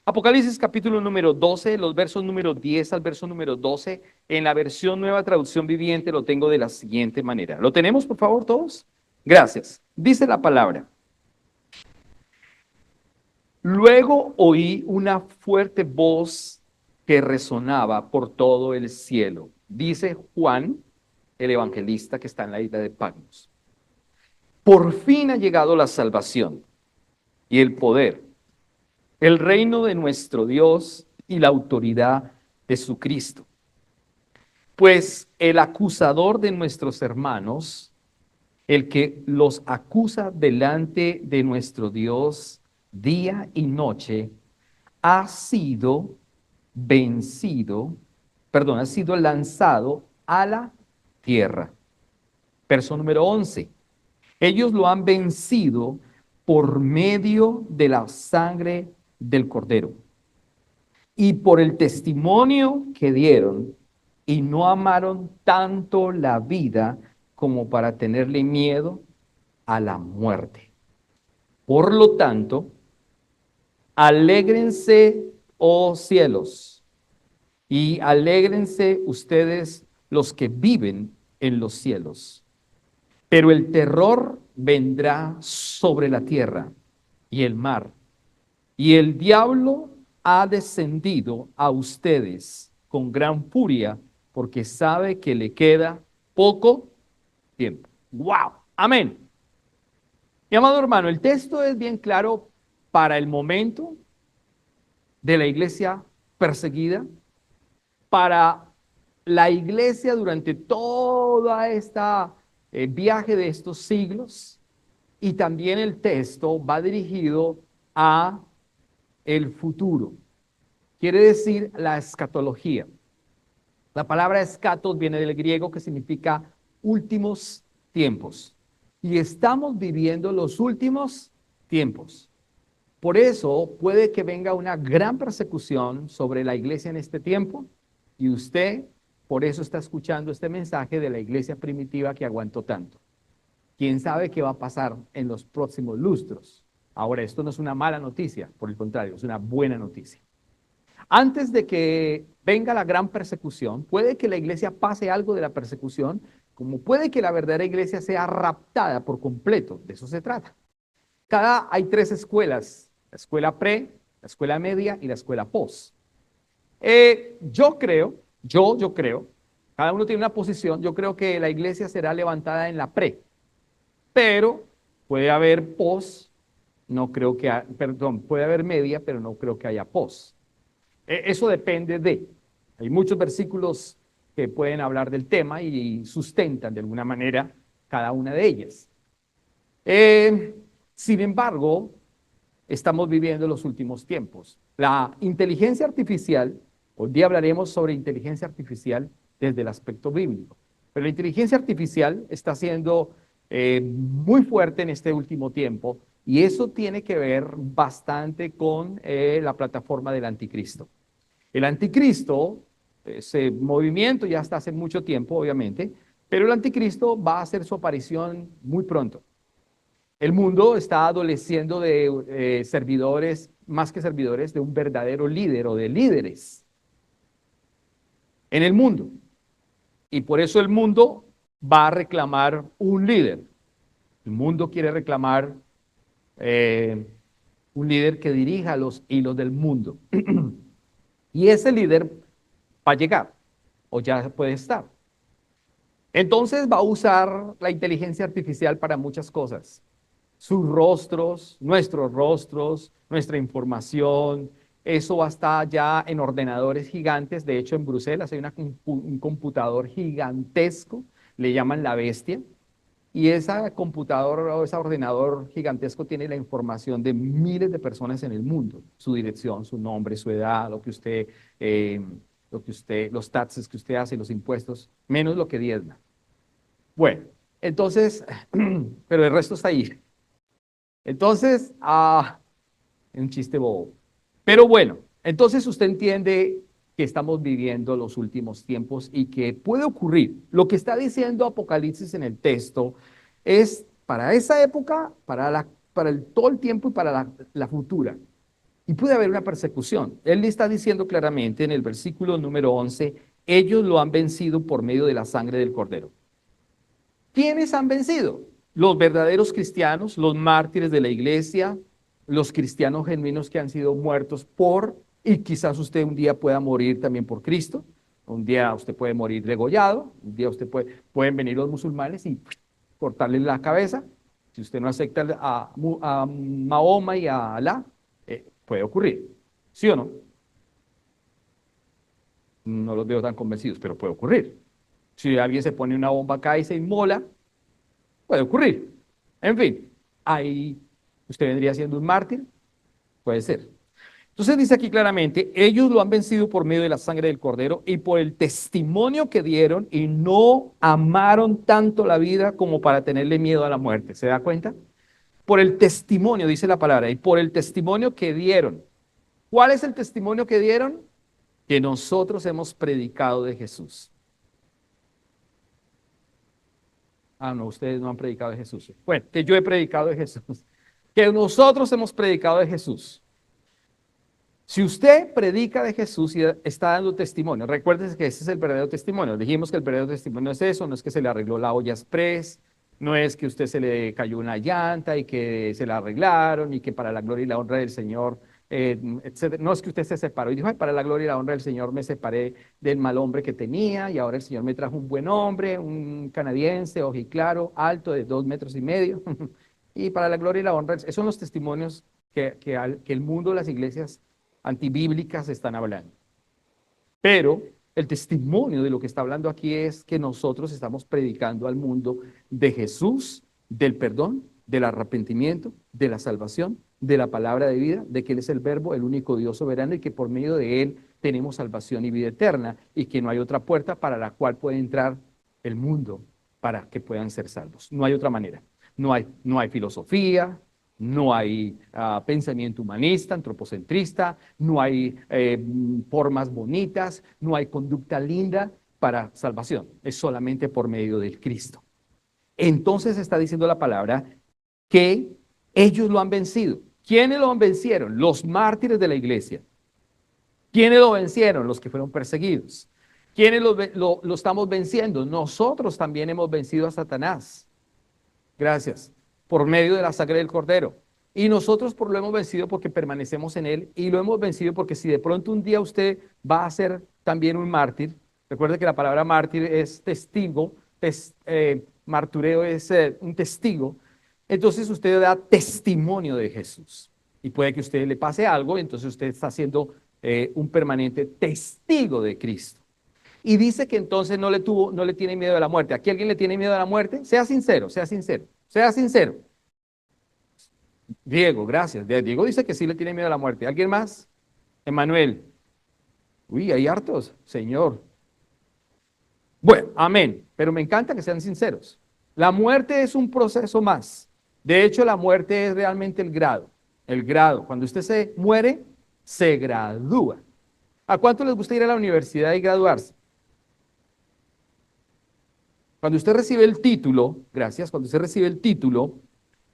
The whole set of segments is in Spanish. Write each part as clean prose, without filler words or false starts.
Apocalipsis capítulo número 12, los versos número 10 al verso número 12, en la versión Nueva Traducción Viviente lo tengo de la siguiente manera. ¿Lo tenemos, por favor, todos? Gracias. Dice la palabra. Luego oí una fuerte voz que resonaba por todo el cielo. Dice Juan, el evangelista que está en la isla de Patmos. Por fin ha llegado la salvación y el poder, el reino de nuestro Dios y la autoridad de su Cristo. Pues el acusador de nuestros hermanos, el que los acusa delante de nuestro Dios día y noche, ha sido vencido, perdón, ha sido lanzado a la tierra. Verso número 11. Ellos lo han vencido por medio de la sangre del Cordero y por el testimonio que dieron, y no amaron tanto la vida como para tenerle miedo a la muerte. Por lo tanto, alégrense, oh cielos, y alégrense ustedes los que viven en los cielos. Pero el terror vendrá sobre la tierra y el mar, y el diablo ha descendido a ustedes con gran furia, porque sabe que le queda poco tiempo. ¡Wow! Amén. Mi amado hermano, el texto es bien claro para el momento de la iglesia perseguida, para la iglesia durante toda esta viaje de estos siglos, y también el texto va dirigido a el futuro. Quiere decir la escatología. La palabra escatos viene del griego que significa últimos tiempos. Y estamos viviendo los últimos tiempos. Por eso puede que venga una gran persecución sobre la iglesia en este tiempo y usted por eso está escuchando este mensaje de la iglesia primitiva que aguantó tanto. ¿Quién sabe qué va a pasar en los próximos lustros? Ahora, esto no es una mala noticia, por el contrario, es una buena noticia. Antes de que venga la gran persecución, puede que la iglesia pase algo de la persecución, como puede que la verdadera iglesia sea raptada por completo. De eso se trata. Hay tres escuelas, la escuela pre, la escuela media y la escuela post. Yo creo, cada uno tiene una posición, yo creo que la iglesia será levantada en la pre, pero puede haber post, no creo que, perdón, puede haber media, pero no creo que haya post. Eso depende de, hay muchos versículos que pueden hablar del tema y sustentan de alguna manera cada una de ellas. Sin embargo, estamos viviendo los últimos tiempos. La inteligencia artificial, hoy día hablaremos sobre inteligencia artificial desde el aspecto bíblico, pero la inteligencia artificial está siendo muy fuerte en este último tiempo y eso tiene que ver bastante con la plataforma del anticristo. El anticristo, ese movimiento ya está hace mucho tiempo, obviamente, pero el anticristo va a hacer su aparición muy pronto. El mundo está adoleciendo de servidores, más que servidores, de un verdadero líder o de líderes en el mundo. Y por eso el mundo va a reclamar un líder. El mundo quiere reclamar eh, un líder que dirija los hilos del mundo. Y ese líder va a llegar o ya puede estar. Entonces va a usar la inteligencia artificial para muchas cosas. Sus rostros, nuestros rostros, nuestra información, eso va a estar ya en ordenadores gigantes. De hecho, en Bruselas hay un computador gigantesco, le llaman la bestia, y esa computador o ese ordenador gigantesco tiene la información de miles de personas en el mundo, su dirección, su nombre, su edad, los taxes que usted hace, los impuestos, menos lo que diezma. Bueno, entonces, pero el resto está ahí. Entonces, un chiste bobo. Pero bueno, entonces usted entiende que estamos viviendo los últimos tiempos y que puede ocurrir. Lo que está diciendo Apocalipsis en el texto es para esa época, todo el tiempo y para la futura. Y puede haber una persecución. Él le está diciendo claramente en el versículo número 11, ellos lo han vencido por medio de la sangre del Cordero. ¿Quiénes han vencido? Los verdaderos cristianos, los mártires de la iglesia, los cristianos genuinos que han sido muertos por, y quizás usted un día pueda morir también por Cristo. Un día usted puede morir degollado, un día pueden venir los musulmanes y cortarle la cabeza. Si usted no acepta a Mahoma y a Alá, puede ocurrir. ¿Sí o no? No los veo tan convencidos, pero puede ocurrir. Si alguien se pone una bomba acá y se inmola, puede ocurrir. En fin, ahí usted vendría siendo un mártir, puede ser. Entonces dice aquí claramente, ellos lo han vencido por medio de la sangre del Cordero y por el testimonio que dieron y no amaron tanto la vida como para tenerle miedo a la muerte. ¿Se da cuenta? Por el testimonio, dice la palabra, y por el testimonio que dieron. ¿Cuál es el testimonio que dieron? Que nosotros hemos predicado de Jesús. Ah, no, ustedes no han predicado de Jesús. Bueno, que yo he predicado de Jesús. Que nosotros hemos predicado de Jesús. Si usted predica de Jesús y está dando testimonio, recuérdese que ese es el verdadero testimonio. Dijimos que el verdadero testimonio es eso, no es que se le arregló la olla express, no es que usted se le cayó una llanta y que se la arreglaron y que para la gloria y la honra del Señor, etcétera. No es que usted se separó y dijo, ay, para la gloria y la honra del Señor me separé del mal hombre que tenía y ahora el Señor me trajo un buen hombre, un canadiense, ojiclaro, alto de 2,5 metros. Y para la gloria y la honra, esos son los testimonios que el mundo, las iglesias antibíblicas están hablando. Pero el testimonio de lo que está hablando aquí es que nosotros estamos predicando al mundo de Jesús, del perdón, del arrepentimiento, de la salvación, de la palabra de vida, de que Él es el Verbo, el único Dios soberano y que por medio de Él tenemos salvación y vida eterna y que no hay otra puerta para la cual puede entrar el mundo para que puedan ser salvos. No hay otra manera. No hay filosofía, no hay pensamiento humanista, antropocentrista, no hay formas bonitas, no hay conducta linda para salvación. Es solamente por medio del Cristo. Entonces está diciendo la palabra que ellos lo han vencido. ¿Quiénes lo vencieron? Los mártires de la iglesia. ¿Quiénes lo vencieron? Los que fueron perseguidos. ¿Quiénes lo estamos venciendo? Nosotros también hemos vencido a Satanás. Gracias. Por medio de la sangre del Cordero. Y nosotros lo hemos vencido porque permanecemos en Él y lo hemos vencido porque si de pronto un día usted va a ser también un mártir, recuerde que la palabra mártir es testigo, martureo es un testigo, entonces usted da testimonio de Jesús. Y puede que a usted le pase algo, entonces usted está siendo un permanente testigo de Cristo. Y dice que entonces no le tiene miedo a la muerte. ¿Aquí alguien le tiene miedo a la muerte? Sea sincero, sea sincero, sea sincero. Diego, gracias. Diego dice que sí le tiene miedo a la muerte. ¿Alguien más? Emanuel. Uy, hay hartos, Señor. Bueno, amén. Pero me encanta que sean sinceros. La muerte es un proceso más. De hecho, la muerte es realmente el grado. El grado. Cuando usted se muere, se gradúa. ¿A cuánto les gusta ir a la universidad y graduarse? Cuando usted recibe el título, gracias, cuando usted recibe el título,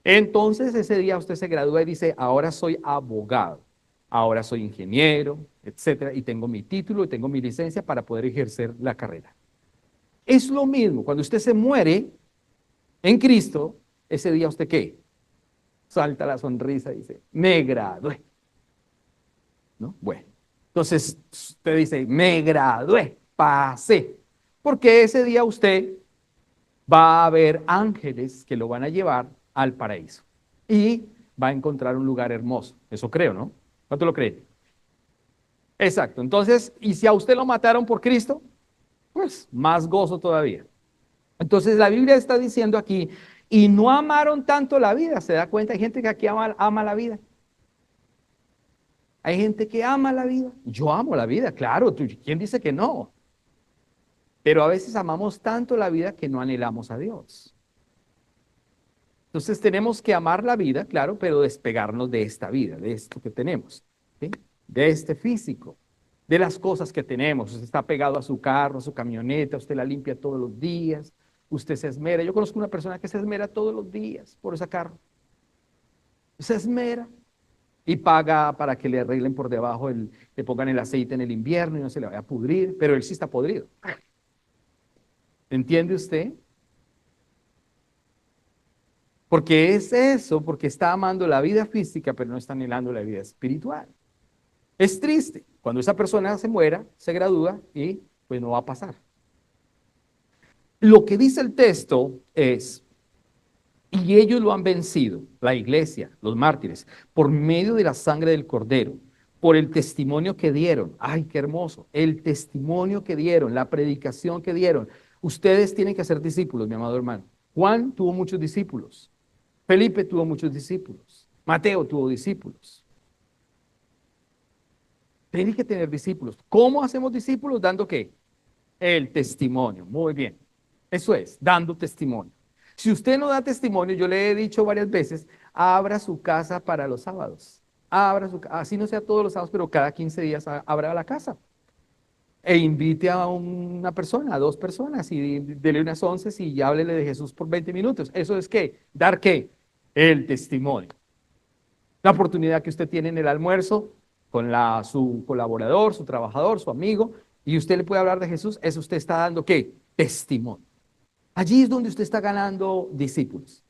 entonces ese día usted se gradúa y dice, ahora soy abogado, ahora soy ingeniero, etcétera, y tengo mi título y tengo mi licencia para poder ejercer la carrera. Es lo mismo, cuando usted se muere en Cristo, ese día usted ¿qué? Salta la sonrisa y dice, me gradué. ¿No? Bueno, entonces usted dice, me gradué, pasé, porque ese día usted va a haber ángeles que lo van a llevar al paraíso y va a encontrar un lugar hermoso. Eso creo, ¿no? ¿Cuánto lo creen? Exacto. Entonces, ¿y si a usted lo mataron por Cristo? Pues más gozo todavía. Entonces, la Biblia está diciendo aquí, y no amaron tanto la vida. ¿Se da cuenta? Hay gente que aquí ama la vida. Hay gente que ama la vida. Yo amo la vida, claro. ¿Quién dice que no? Pero a veces amamos tanto la vida que no anhelamos a Dios. Entonces tenemos que amar la vida, claro, pero despegarnos de esta vida, de esto que tenemos, ¿sí? De este físico, de las cosas que tenemos. Usted está pegado a su carro, a su camioneta, usted la limpia todos los días, usted se esmera. Yo conozco una persona que se esmera todos los días por ese carro. Se esmera. y paga para que le arreglen por debajo, le pongan el aceite en el invierno y no se le vaya a pudrir, pero él sí está podrido. ¿Entiende usted? Porque es eso, porque está amando la vida física, pero no está anhelando la vida espiritual. Es triste. Cuando esa persona se muera, se gradúa y pues no va a pasar. Lo que dice el texto es, y ellos lo han vencido, la iglesia, los mártires, por medio de la sangre del cordero, por el testimonio que dieron. Ay, qué hermoso. El testimonio que dieron, la predicación que dieron. Ustedes tienen que ser discípulos, mi amado hermano. Juan tuvo muchos discípulos. Felipe tuvo muchos discípulos. Mateo tuvo discípulos. Tienen que tener discípulos. ¿Cómo hacemos discípulos? ¿Dando qué? El testimonio. Muy bien. Eso es, dando testimonio. Si usted no da testimonio, yo le he dicho varias veces, abra su casa para los sábados. Así no sea todos los sábados, pero cada 15 días abra la casa. E invite a una persona, a dos personas, y dele unas 11 y háblele de Jesús por 20 minutos. ¿Eso es qué? ¿Dar qué? El testimonio. La oportunidad que usted tiene en el almuerzo con su colaborador, su trabajador, su amigo, y usted le puede hablar de Jesús, eso usted está dando ¿qué? Testimonio. Allí es donde usted está ganando discípulos.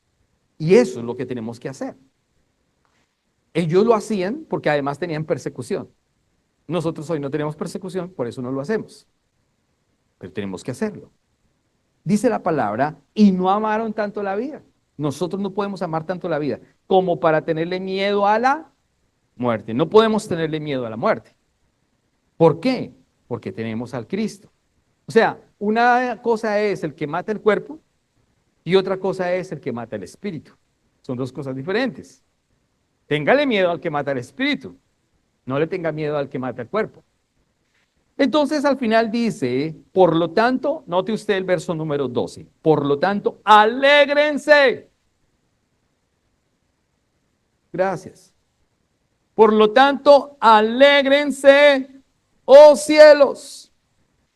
Y eso es lo que tenemos que hacer. Ellos lo hacían porque además tenían persecución. Nosotros hoy no tenemos persecución, por eso no lo hacemos. Pero tenemos que hacerlo. Dice la palabra, y no amaron tanto la vida. Nosotros no podemos amar tanto la vida como para tenerle miedo a la muerte. No podemos tenerle miedo a la muerte. ¿Por qué? Porque tenemos al Cristo. O sea, una cosa es el que mata el cuerpo y otra cosa es el que mata el espíritu. Son dos cosas diferentes. Téngale miedo al que mata el espíritu. No le tenga miedo al que mata el cuerpo. Entonces al final dice, por lo tanto, note usted el verso número 12. Por lo tanto, alégrense. Gracias. Por lo tanto, alégrense, oh cielos,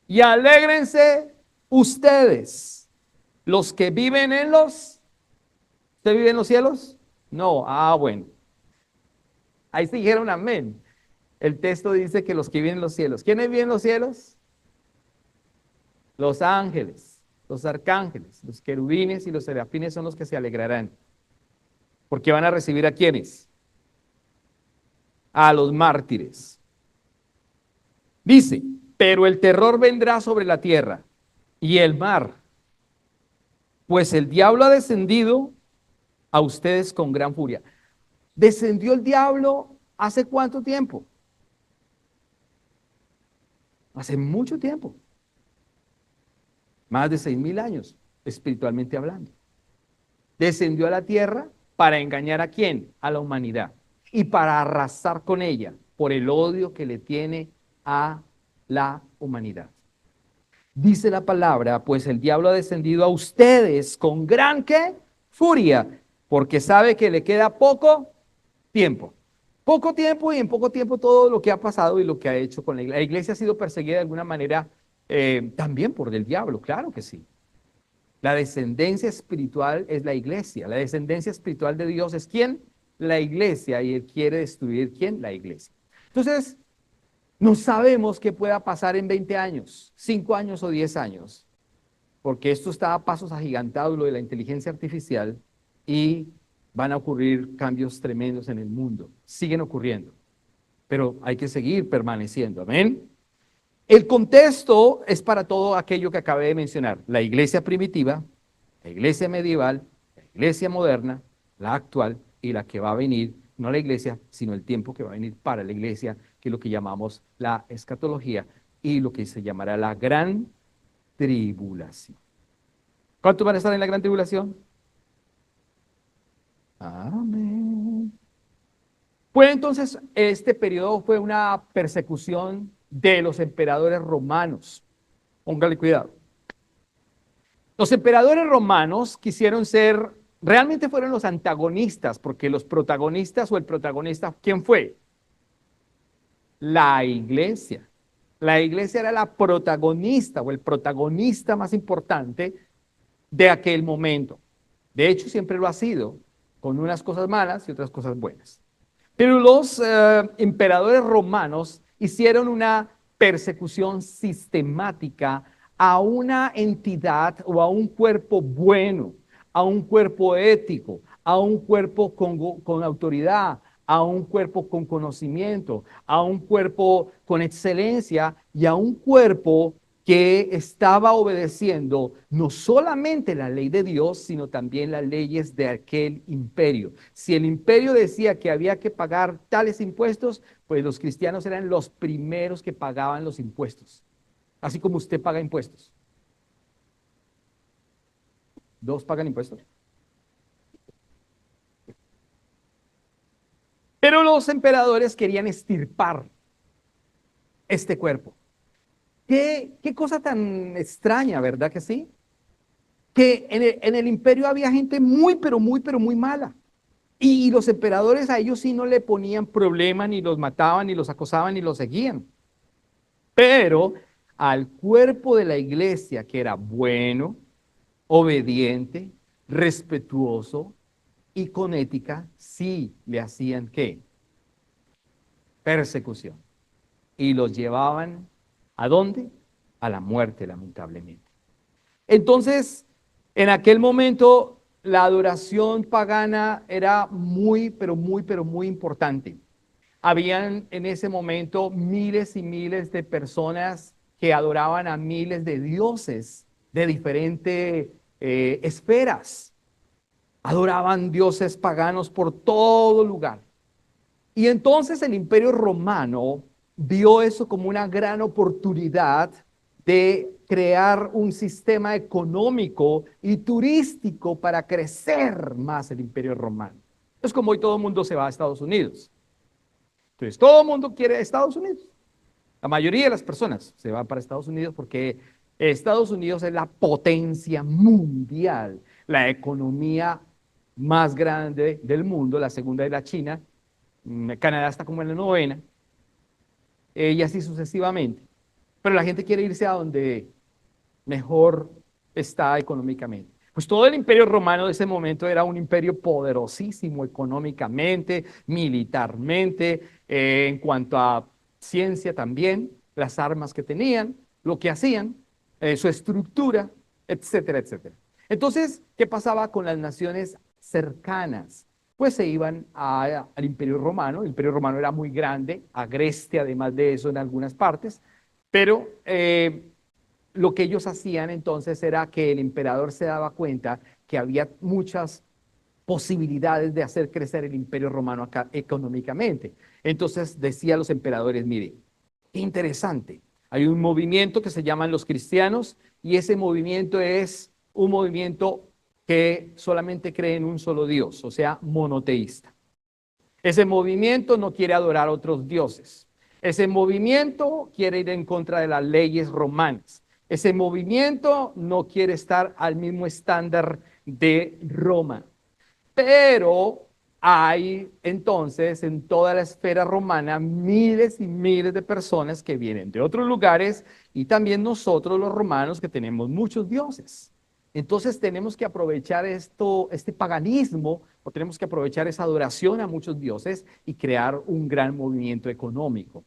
y alégrense ustedes, los que viven en los... ¿Usted vive en los cielos? No, bueno. Ahí se dijeron amén. El texto dice que los que viven en los cielos. ¿Quiénes viven en los cielos? Los ángeles, los arcángeles, los querubines y los serafines son los que se alegrarán. Porque van a recibir a quiénes? A los mártires. Dice, pero el terror vendrá sobre la tierra y el mar, pues el diablo ha descendido a ustedes con gran furia. ¿Descendió el diablo hace cuánto tiempo? Hace mucho tiempo. Más de 6.000 años, espiritualmente hablando. Descendió a la tierra para engañar a quién? A la humanidad. Y para arrasar con ella por el odio que le tiene a la humanidad. Dice la palabra, pues el diablo ha descendido a ustedes con gran ¿qué? Furia, porque sabe que le queda poco tiempo. Poco tiempo y en poco tiempo todo lo que ha pasado y lo que ha hecho con la iglesia. La iglesia ha sido perseguida de alguna manera también por el diablo, claro que sí. La descendencia espiritual es la iglesia. La descendencia espiritual de Dios es ¿quién? La iglesia. Y Él quiere destruir ¿quién? La iglesia. Entonces, no sabemos qué pueda pasar en 20 años, 5 años o 10 años, porque esto está a pasos agigantados, lo de la inteligencia artificial, y van a ocurrir cambios tremendos en el mundo. Siguen ocurriendo, pero hay que seguir permaneciendo. Amén. El contexto es para todo aquello que acabé de mencionar. La iglesia primitiva, la iglesia medieval, la iglesia moderna, la actual y la que va a venir, no la iglesia, sino el tiempo que va a venir para la iglesia, que es lo que llamamos la escatología y lo que se llamará la gran tribulación. ¿Cuántos van a estar en la gran tribulación? Amén. Pues entonces, este periodo fue una persecución de los emperadores romanos. Póngale cuidado. Los emperadores romanos quisieron ser, realmente fueron los antagonistas, porque los protagonistas o el protagonista, ¿quién fue? La iglesia. La iglesia era la protagonista o el protagonista más importante de aquel momento. De hecho, siempre lo ha sido, con unas cosas malas y otras cosas buenas. Pero los emperadores romanos hicieron una persecución sistemática a una entidad o a un cuerpo bueno, a un cuerpo ético, a un cuerpo con autoridad, a un cuerpo con conocimiento, a un cuerpo con excelencia y a un cuerpo que estaba obedeciendo no solamente la ley de Dios, sino también las leyes de aquel imperio. Si el imperio decía que había que pagar tales impuestos, pues los cristianos eran los primeros que pagaban los impuestos, así como usted paga impuestos. ¿Dos pagan impuestos? Pero los emperadores querían extirpar este cuerpo. ¿Qué cosa tan extraña, ¿verdad que sí? Que en el imperio había gente muy, pero muy mala. Y los emperadores a ellos sí no le ponían problema, ni los mataban, ni los acosaban, ni los seguían. Pero al cuerpo de la iglesia, que era bueno, obediente, respetuoso y con ética, sí le hacían ¿qué? Persecución. Y los llevaban ¿a dónde? A la muerte, lamentablemente. Entonces, en aquel momento, la adoración pagana era pero muy importante. Habían en ese momento miles y miles de personas que adoraban a miles de dioses de diferentes esferas. Adoraban dioses paganos por todo lugar. Y entonces el Imperio Romano vio eso como una gran oportunidad de crear un sistema económico y turístico para crecer más el Imperio Romano. Es como hoy todo el mundo se va a Estados Unidos. Entonces, todo el mundo quiere Estados Unidos. La mayoría de las personas se van para Estados Unidos porque Estados Unidos es la potencia mundial, la economía más grande del mundo, la segunda es la China, Canadá está como en la novena, y así sucesivamente. Pero la gente quiere irse a donde mejor está económicamente. Pues todo el imperio romano de ese momento era un imperio poderosísimo económicamente, militarmente, en cuanto a ciencia también, las armas que tenían, lo que hacían, su estructura, etcétera, etcétera. Entonces, ¿qué pasaba con las naciones cercanas? Pues se iban al imperio romano. El imperio romano era muy grande, agreste además de eso en algunas partes, pero lo que ellos hacían entonces era que el emperador se daba cuenta que había muchas posibilidades de hacer crecer el imperio romano acá económicamente. Entonces decía a los emperadores, mire, qué interesante, hay un movimiento que se llaman los cristianos y ese movimiento es un movimiento que solamente cree en un solo Dios, o sea, monoteísta. Ese movimiento no quiere adorar a otros dioses. Ese movimiento quiere ir en contra de las leyes romanas. Ese movimiento no quiere estar al mismo estándar de Roma. Pero hay entonces en toda la esfera romana miles y miles de personas que vienen de otros lugares y también nosotros los romanos que tenemos muchos dioses. Entonces tenemos que aprovechar esto, este paganismo, o tenemos que aprovechar esa adoración a muchos dioses y crear un gran movimiento económico.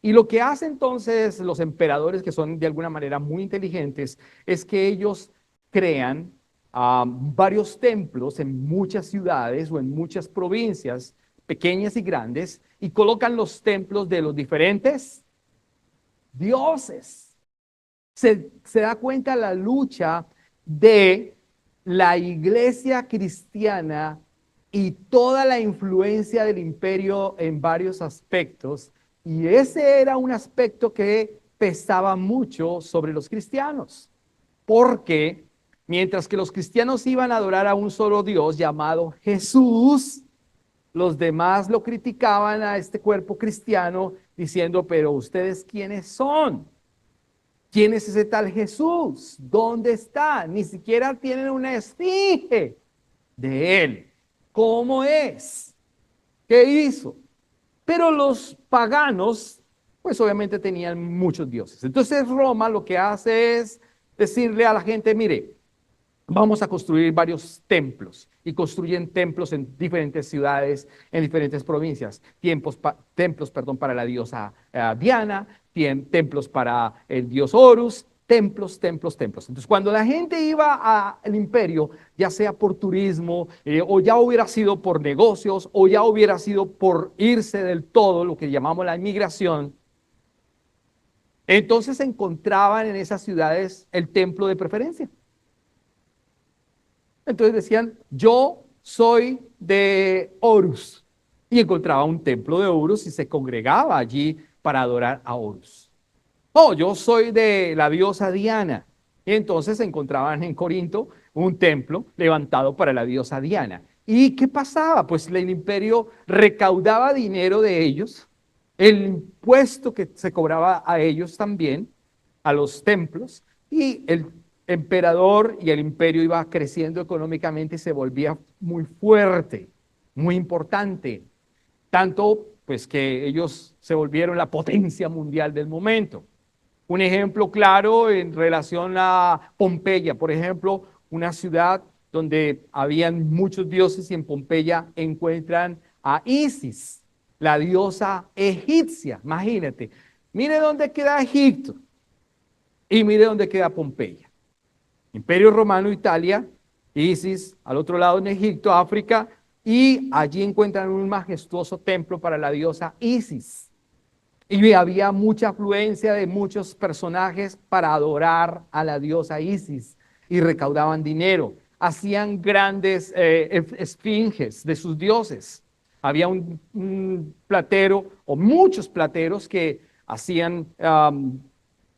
Y lo que hacen entonces los emperadores, que son de alguna manera muy inteligentes, es que ellos crean varios templos en muchas ciudades o en muchas provincias, pequeñas y grandes, y colocan los templos de los diferentes dioses. Se da cuenta la lucha de la iglesia cristiana y toda la influencia del imperio en varios aspectos, y ese era un aspecto que pesaba mucho sobre los cristianos, porque mientras que los cristianos iban a adorar a un solo Dios llamado Jesús, los demás lo criticaban a este cuerpo cristiano diciendo, pero ustedes ¿quiénes son? ¿Quién es ese tal Jesús? ¿Dónde está? Ni siquiera tienen una esfinge de él. ¿Cómo es? ¿Qué hizo? Pero los paganos, pues obviamente tenían muchos dioses. Entonces Roma lo que hace es decirle a la gente, mire, vamos a construir varios templos. Y construyen templos en diferentes ciudades, en diferentes provincias. Templos, perdón, para la diosa Diana, templos para el dios Horus, templos, templos, templos. Entonces, cuando la gente iba al imperio, ya sea por turismo, o ya hubiera sido por negocios, o ya hubiera sido por irse del todo, lo que llamamos la inmigración, entonces encontraban en esas ciudades el templo de preferencia. Entonces decían, yo soy de Horus. Y encontraba un templo de Horus y se congregaba allí para adorar a Horus. Oh, yo soy de la diosa Diana. Y entonces se encontraban en Corinto un templo levantado para la diosa Diana. ¿Y qué pasaba? Pues el imperio recaudaba dinero de ellos, el impuesto que se cobraba a ellos también, a los templos, y el emperador y el imperio iba creciendo económicamente y se volvía muy fuerte, muy importante. Tanto pues que ellos se volvieron la potencia mundial del momento. Un ejemplo claro en relación a Pompeya, por ejemplo, una ciudad donde habían muchos dioses y en Pompeya encuentran a Isis, la diosa egipcia. Imagínate, mire dónde queda Egipto y mire dónde queda Pompeya. Imperio Romano, Italia, Isis, al otro lado en Egipto, África, y allí encuentran un majestuoso templo para la diosa Isis. Y había mucha afluencia de muchos personajes para adorar a la diosa Isis y recaudaban dinero. Hacían grandes esfinges de sus dioses. Había un platero o muchos plateros que hacían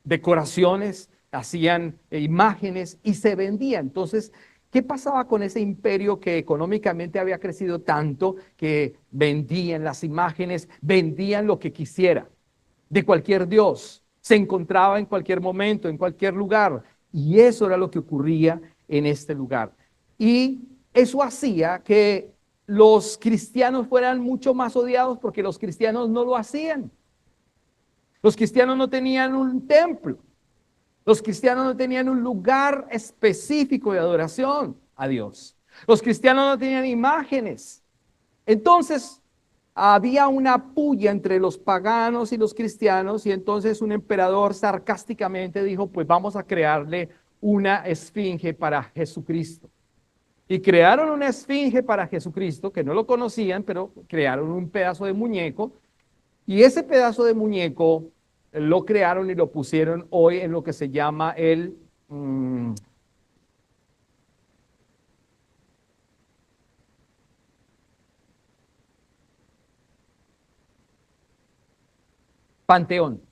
decoraciones, hacían imágenes y se vendía. Entonces, ¿qué pasaba con ese imperio que económicamente había crecido tanto que vendían las imágenes, vendían lo que quisiera de cualquier dios? Se encontraba en cualquier momento, en cualquier lugar. Y eso era lo que ocurría en este lugar. Y eso hacía que los cristianos fueran mucho más odiados porque los cristianos no lo hacían. Los cristianos no tenían un templo. Los cristianos no tenían un lugar específico de adoración a Dios. Los cristianos no tenían imágenes. Entonces, había una puya entre los paganos y los cristianos y entonces un emperador sarcásticamente dijo, pues vamos a crearle una esfinge para Jesucristo. Y crearon una esfinge para Jesucristo, que no lo conocían, pero crearon un pedazo de muñeco. Y ese pedazo de muñeco lo crearon y lo pusieron hoy en lo que se llama el Panteón.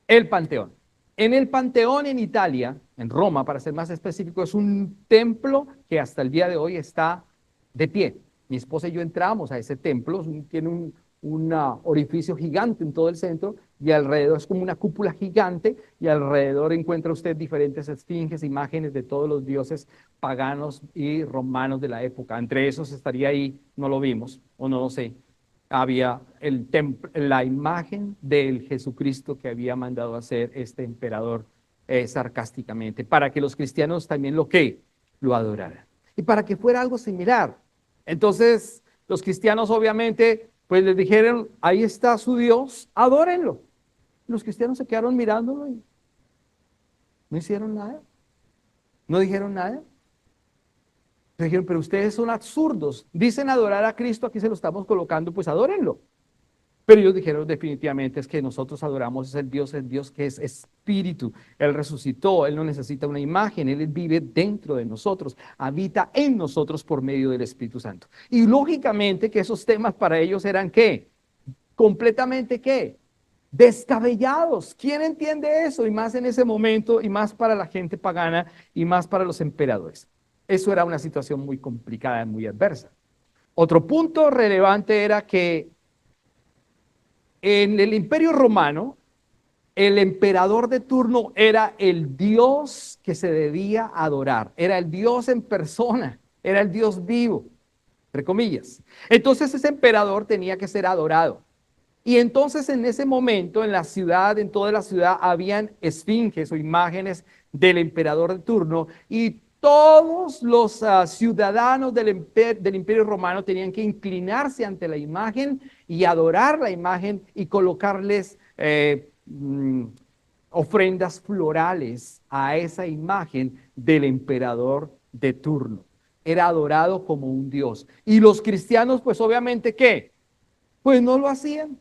El Panteón. En el Panteón en Italia, en Roma, para ser más específico, es un templo que hasta el día de hoy está de pie. Mi esposa y yo entramos a ese templo, tiene un orificio gigante en todo el centro y alrededor es como una cúpula gigante y alrededor encuentra usted diferentes esfinges, imágenes de todos los dioses paganos y romanos de la época. Entre esos estaría ahí, no lo vimos o no lo sé, había la imagen del Jesucristo que había mandado hacer este emperador sarcásticamente, para que los cristianos también lo adoraran. Y para que fuera algo similar. Entonces, los cristianos obviamente, pues les dijeron, ahí está su Dios, adórenlo. Los cristianos se quedaron mirándolo y no hicieron nada, no dijeron nada. Dijeron, pero ustedes son absurdos. Dicen adorar a Cristo, aquí se lo estamos colocando, pues adórenlo. Pero ellos dijeron definitivamente es que nosotros adoramos es el Dios que es espíritu. Él resucitó, Él no necesita una imagen, Él vive dentro de nosotros, habita en nosotros por medio del Espíritu Santo. Y lógicamente que esos temas para ellos eran ¿qué? Completamente ¿qué? Descabellados. ¿Quién entiende eso? Y más en ese momento, y más para la gente pagana, y más para los emperadores. Eso era una situación muy complicada y muy adversa. Otro punto relevante era que en el Imperio Romano, el emperador de turno era el Dios que se debía adorar, era el Dios en persona, era el Dios vivo, entre comillas. Entonces ese emperador tenía que ser adorado. Y entonces en ese momento en la ciudad, en toda la ciudad, habían esfinges o imágenes del emperador de turno y todos los ciudadanos del Imperio Romano tenían que inclinarse ante la imagen y adorar la imagen y colocarles ofrendas florales a esa imagen del emperador de turno. Era adorado como un dios. Y los cristianos, pues obviamente, ¿qué? Pues no lo hacían.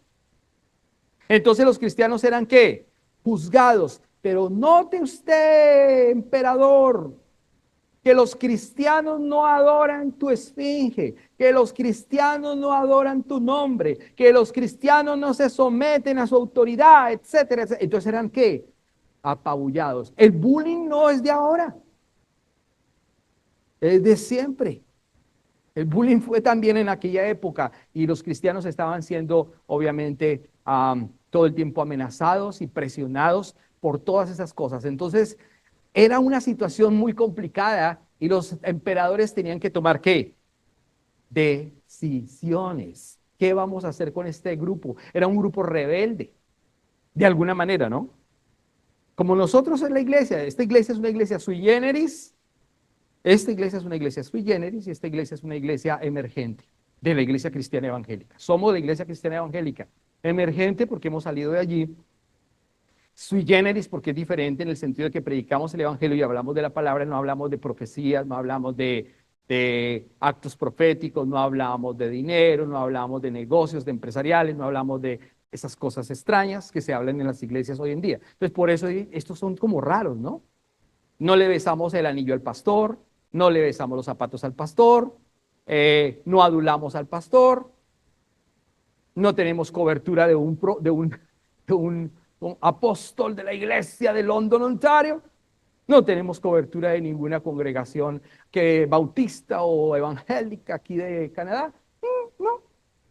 Entonces los cristianos eran ¿qué? Juzgados. Pero note usted, emperador, que los cristianos no adoran tu esfinge, que los cristianos no adoran tu nombre, que los cristianos no se someten a su autoridad, etcétera, etcétera. Entonces eran ¿qué? Apabullados. El bullying no es de ahora, es de siempre. El bullying fue también en aquella época y los cristianos estaban siendo obviamente todo el tiempo amenazados y presionados por todas esas cosas. Entonces era una situación muy complicada y los emperadores tenían que tomar ¿qué? Decisiones. ¿Qué vamos a hacer con este grupo? Era un grupo rebelde, de alguna manera, ¿no? Como nosotros en la iglesia, esta iglesia es una iglesia sui generis. Esta iglesia es una iglesia sui generis y esta iglesia es una iglesia emergente de la iglesia cristiana evangélica. Somos la iglesia cristiana evangélica emergente porque hemos salido de allí, sui generis porque es diferente en el sentido de que predicamos el evangelio y hablamos de la palabra, no hablamos de profecías, no hablamos de actos proféticos, no hablamos de dinero, no hablamos de negocios, de empresariales, no hablamos de esas cosas extrañas que se hablan en las iglesias hoy en día. Entonces, por eso estos son como raros, ¿no? No le besamos el anillo al pastor, no le besamos los zapatos al pastor, no adulamos al pastor, no tenemos cobertura de un apóstol de la iglesia de London, Ontario, no tenemos cobertura de ninguna congregación que bautista o evangélica aquí de Canadá. No,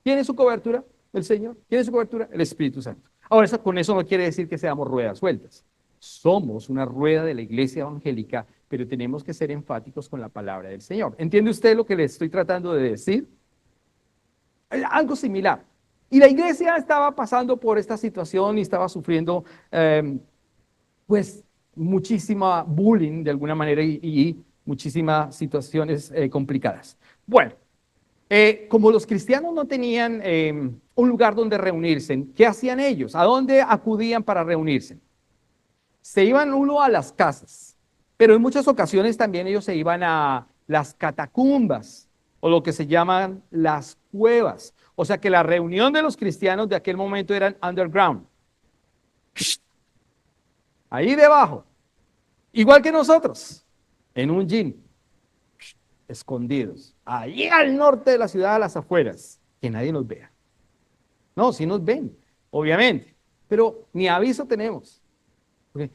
tiene su cobertura el Señor, tiene su cobertura el Espíritu Santo. Ahora, con eso no quiere decir que seamos ruedas sueltas. Somos una rueda de la iglesia evangélica, pero tenemos que ser enfáticos con la palabra del Señor. ¿Entiende usted lo que le estoy tratando de decir? Algo similar. Y la iglesia estaba pasando por esta situación y estaba sufriendo, pues, muchísima bullying de alguna manera y muchísimas situaciones complicadas. Bueno, como los cristianos no tenían un lugar donde reunirse, ¿qué hacían ellos? ¿A dónde acudían para reunirse? Se iban uno a las casas, pero en muchas ocasiones también ellos se iban a las catacumbas o lo que se llaman las cuevas. O sea que la reunión de los cristianos de aquel momento eran underground, ahí debajo, igual que nosotros, en un gym, escondidos, allí al norte de la ciudad, a las afueras, que nadie nos vea. No, sí nos ven, obviamente, pero ni aviso tenemos.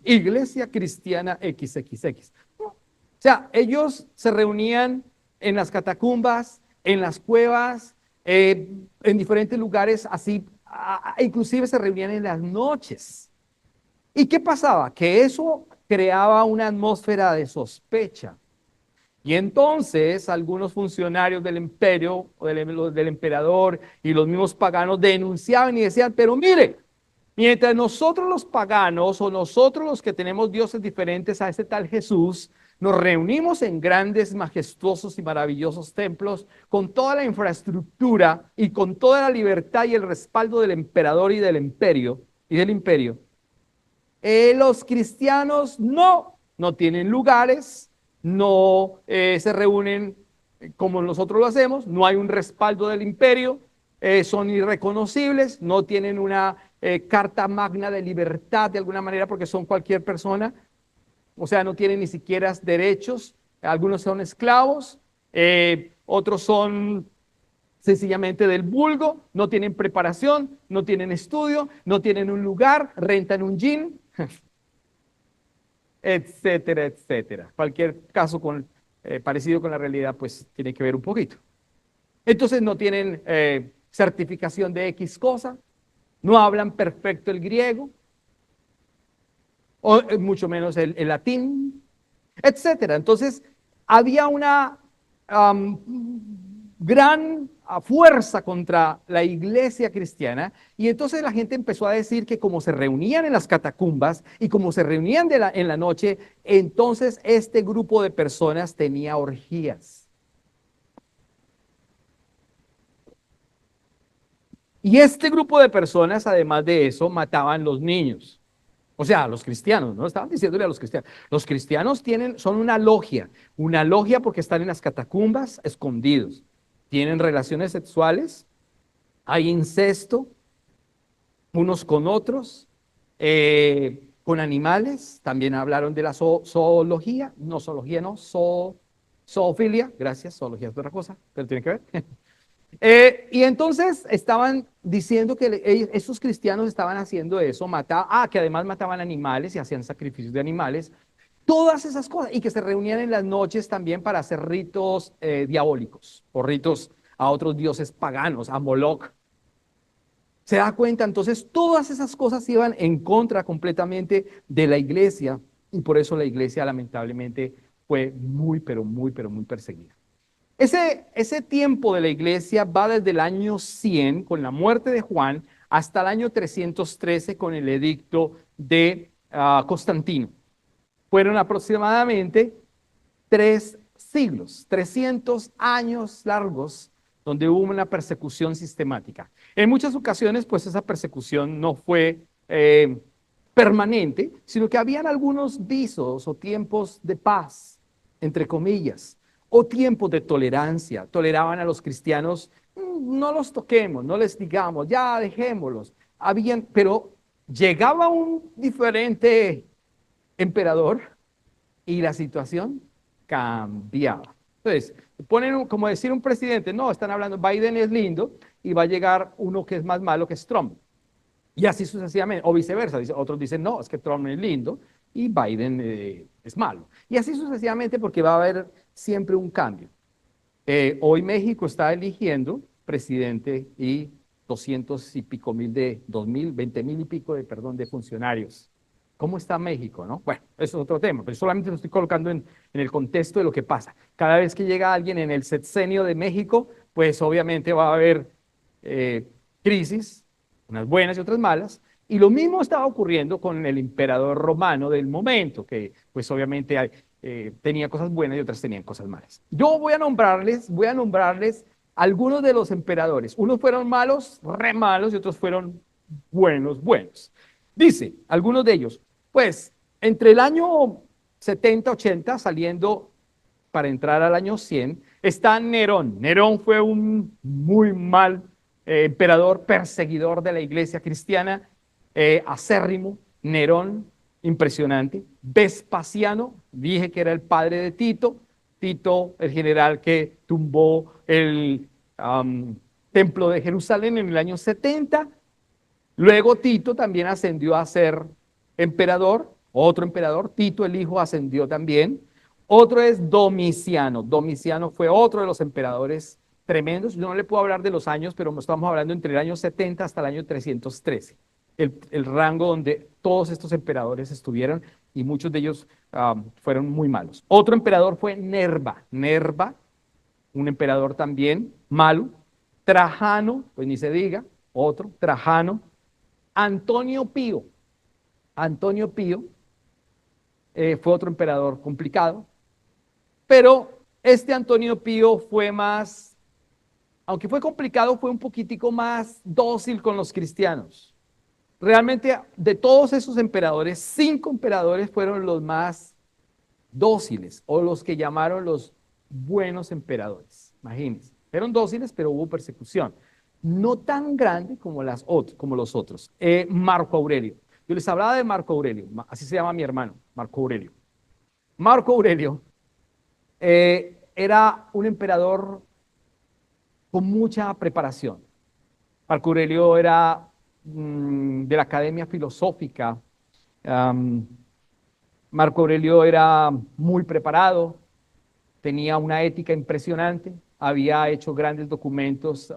Iglesia Cristiana XXX. O sea, ellos se reunían en las catacumbas, en las cuevas, en diferentes lugares, así, inclusive se reunían en las noches. ¿Y qué pasaba? Que eso creaba una atmósfera de sospecha. Y entonces algunos funcionarios del imperio, o del emperador y los mismos paganos denunciaban y decían, pero mire, mientras nosotros los paganos o nosotros los que tenemos dioses diferentes a este tal Jesús, nos reunimos en grandes, majestuosos y maravillosos templos con toda la infraestructura y con toda la libertad y el respaldo del emperador y del imperio, los cristianos no tienen lugares, no se reúnen como nosotros lo hacemos, no hay un respaldo del imperio, son irreconocibles, no tienen una carta magna de libertad de alguna manera porque son cualquier persona, o sea, no tienen ni siquiera derechos, algunos son esclavos, otros son sencillamente del vulgo, no tienen preparación, no tienen estudio, no tienen un lugar, rentan un gym, etcétera, etcétera. Cualquier caso parecido con la realidad, pues tiene que ver un poquito. Entonces no tienen certificación de X cosa, no hablan perfecto el griego, o mucho menos el latín, etcétera. Entonces había una gran fuerza contra la iglesia cristiana, y entonces la gente empezó a decir que como se reunían en las catacumbas y como se reunían en la noche, entonces este grupo de personas tenía orgías. Y este grupo de personas, además de eso, mataban los niños. O sea, los cristianos, ¿no? Estaban diciéndole a los cristianos. Los cristianos son una logia porque están en las catacumbas escondidos. Tienen relaciones sexuales, hay incesto unos con otros, con animales. También hablaron de la zoología, no zoología, no, zoofilia, gracias, zoología es otra cosa, pero tiene que ver. Y entonces estaban diciendo que esos cristianos estaban haciendo eso, que además mataban animales y hacían sacrificios de animales, todas esas cosas, y que se reunían en las noches también para hacer ritos diabólicos o ritos a otros dioses paganos, a Moloch. ¿Se da cuenta? Entonces todas esas cosas iban en contra completamente de la iglesia, y por eso la iglesia lamentablemente fue muy, pero muy perseguida. Ese tiempo de la iglesia va desde el año 100 con la muerte de Juan hasta el año 313 con el edicto de Constantino. Fueron aproximadamente 3 siglos, 300 años largos, donde hubo una persecución sistemática. En muchas ocasiones, pues esa persecución no fue permanente, sino que habían algunos visos o tiempos de paz, entre comillas, o tiempos de tolerancia. Toleraban a los cristianos, no los toquemos, no les digamos, ya dejémoslos. Pero llegaba un diferente emperador y la situación cambiaba. Entonces, ponen como decir un presidente, no, están hablando, Biden es lindo y va a llegar uno que es más malo, que es Trump. Y así sucesivamente, o viceversa. Otros dicen, no, es que Trump es lindo y Biden es malo. Y así sucesivamente porque va a haber siempre un cambio. Hoy México está eligiendo presidente y 200 y pico mil 2.000, 20.000 y pico perdón, de funcionarios. ¿Cómo está México, no? Bueno, eso es otro tema, pero solamente lo estoy colocando en el contexto de lo que pasa. Cada vez que llega alguien en el sexenio de México, pues obviamente va a haber eh, crisis, unas buenas y otras malas, y lo mismo estaba ocurriendo con el emperador romano del momento, que pues obviamente tenía cosas buenas y otras tenían cosas malas. Yo voy a nombrarles algunos de los emperadores. Unos fueron malos, re malos, y otros fueron buenos, buenos. Dice, algunos de ellos, pues entre el año 70, 80, saliendo para entrar al año 100, está Nerón. Nerón fue un muy mal emperador, perseguidor de la iglesia cristiana, acérrimo. Nerón, impresionante. Vespasiano, dije que era el padre de Tito. Tito, el general que tumbó el templo de Jerusalén en el año 70. Luego Tito también ascendió a ser emperador, otro emperador, Tito el hijo ascendió también. Otro es Domiciano. Domiciano fue otro de los emperadores tremendos. Yo no le puedo hablar de los años, pero estamos hablando entre el año 70 hasta el año 313. El rango donde todos estos emperadores estuvieron y muchos de ellos fueron muy malos. Otro emperador fue Nerva. Nerva, un emperador también malo. Trajano, pues ni se diga, otro, Trajano. Antonio Pío. Antonio Pío fue otro emperador complicado, pero este Antonio Pío fue más, aunque fue complicado, fue un poquitico más dócil con los cristianos. Realmente de todos esos emperadores, 5 emperadores fueron los más dóciles o los que llamaron los buenos emperadores. Imagínense, fueron dóciles, pero hubo persecución. No tan grande como, como los otros. Marco Aurelio. Yo les hablaba de Marco Aurelio, así se llama mi hermano, Marco Aurelio. Marco Aurelio era un emperador con mucha preparación. Marco Aurelio era de la Academia Filosófica. Um, Marco Aurelio era muy preparado, tenía una ética impresionante, había hecho grandes documentos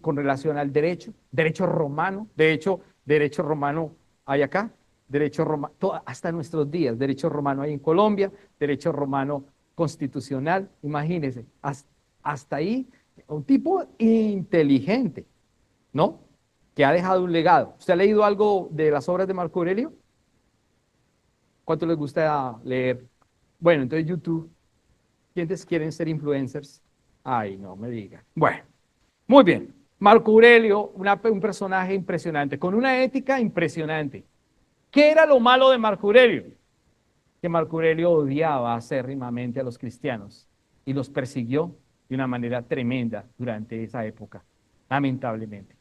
con relación al derecho romano. De hecho, derecho romano hay acá, derecho romano, hasta nuestros días, derecho romano hay en Colombia, derecho romano constitucional, imagínense, Hasta ahí, un tipo inteligente, ¿no? Que ha dejado un legado. ¿Usted ha leído algo de las obras de Marco Aurelio? ¿Cuánto les gusta leer? Bueno, entonces YouTube. ¿Quiénes quieren ser influencers? Ay, no me diga. Bueno, muy bien. Marco Aurelio, un personaje impresionante, con una ética impresionante. ¿Qué era lo malo de Marco Aurelio? Que Marco Aurelio odiaba acérrimamente a los cristianos y los persiguió de una manera tremenda durante esa época, lamentablemente.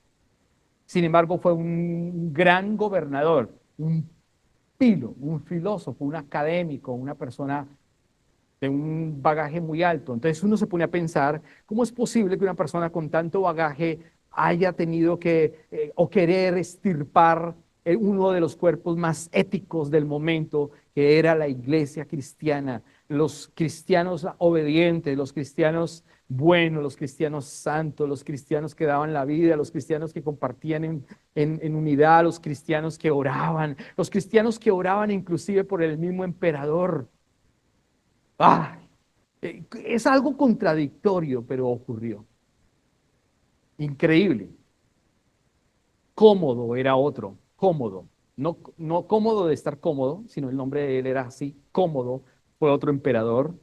Sin embargo, fue un gran gobernador, un pilo, un filósofo, un académico, una persona de un bagaje muy alto. Entonces uno se pone a pensar, ¿cómo es posible que una persona con tanto bagaje haya tenido que o querer extirpar uno de los cuerpos más éticos del momento, que era la iglesia cristiana, los cristianos obedientes, los cristianos buenos, los cristianos santos, los cristianos que daban la vida, los cristianos que compartían en unidad, los cristianos que oraban inclusive por el mismo emperador? ¡Ah! Es algo contradictorio, pero ocurrió. Increíble. Cómodo era otro, cómodo. No, no cómodo de estar cómodo, sino el nombre de él era así, cómodo. Fue otro emperador.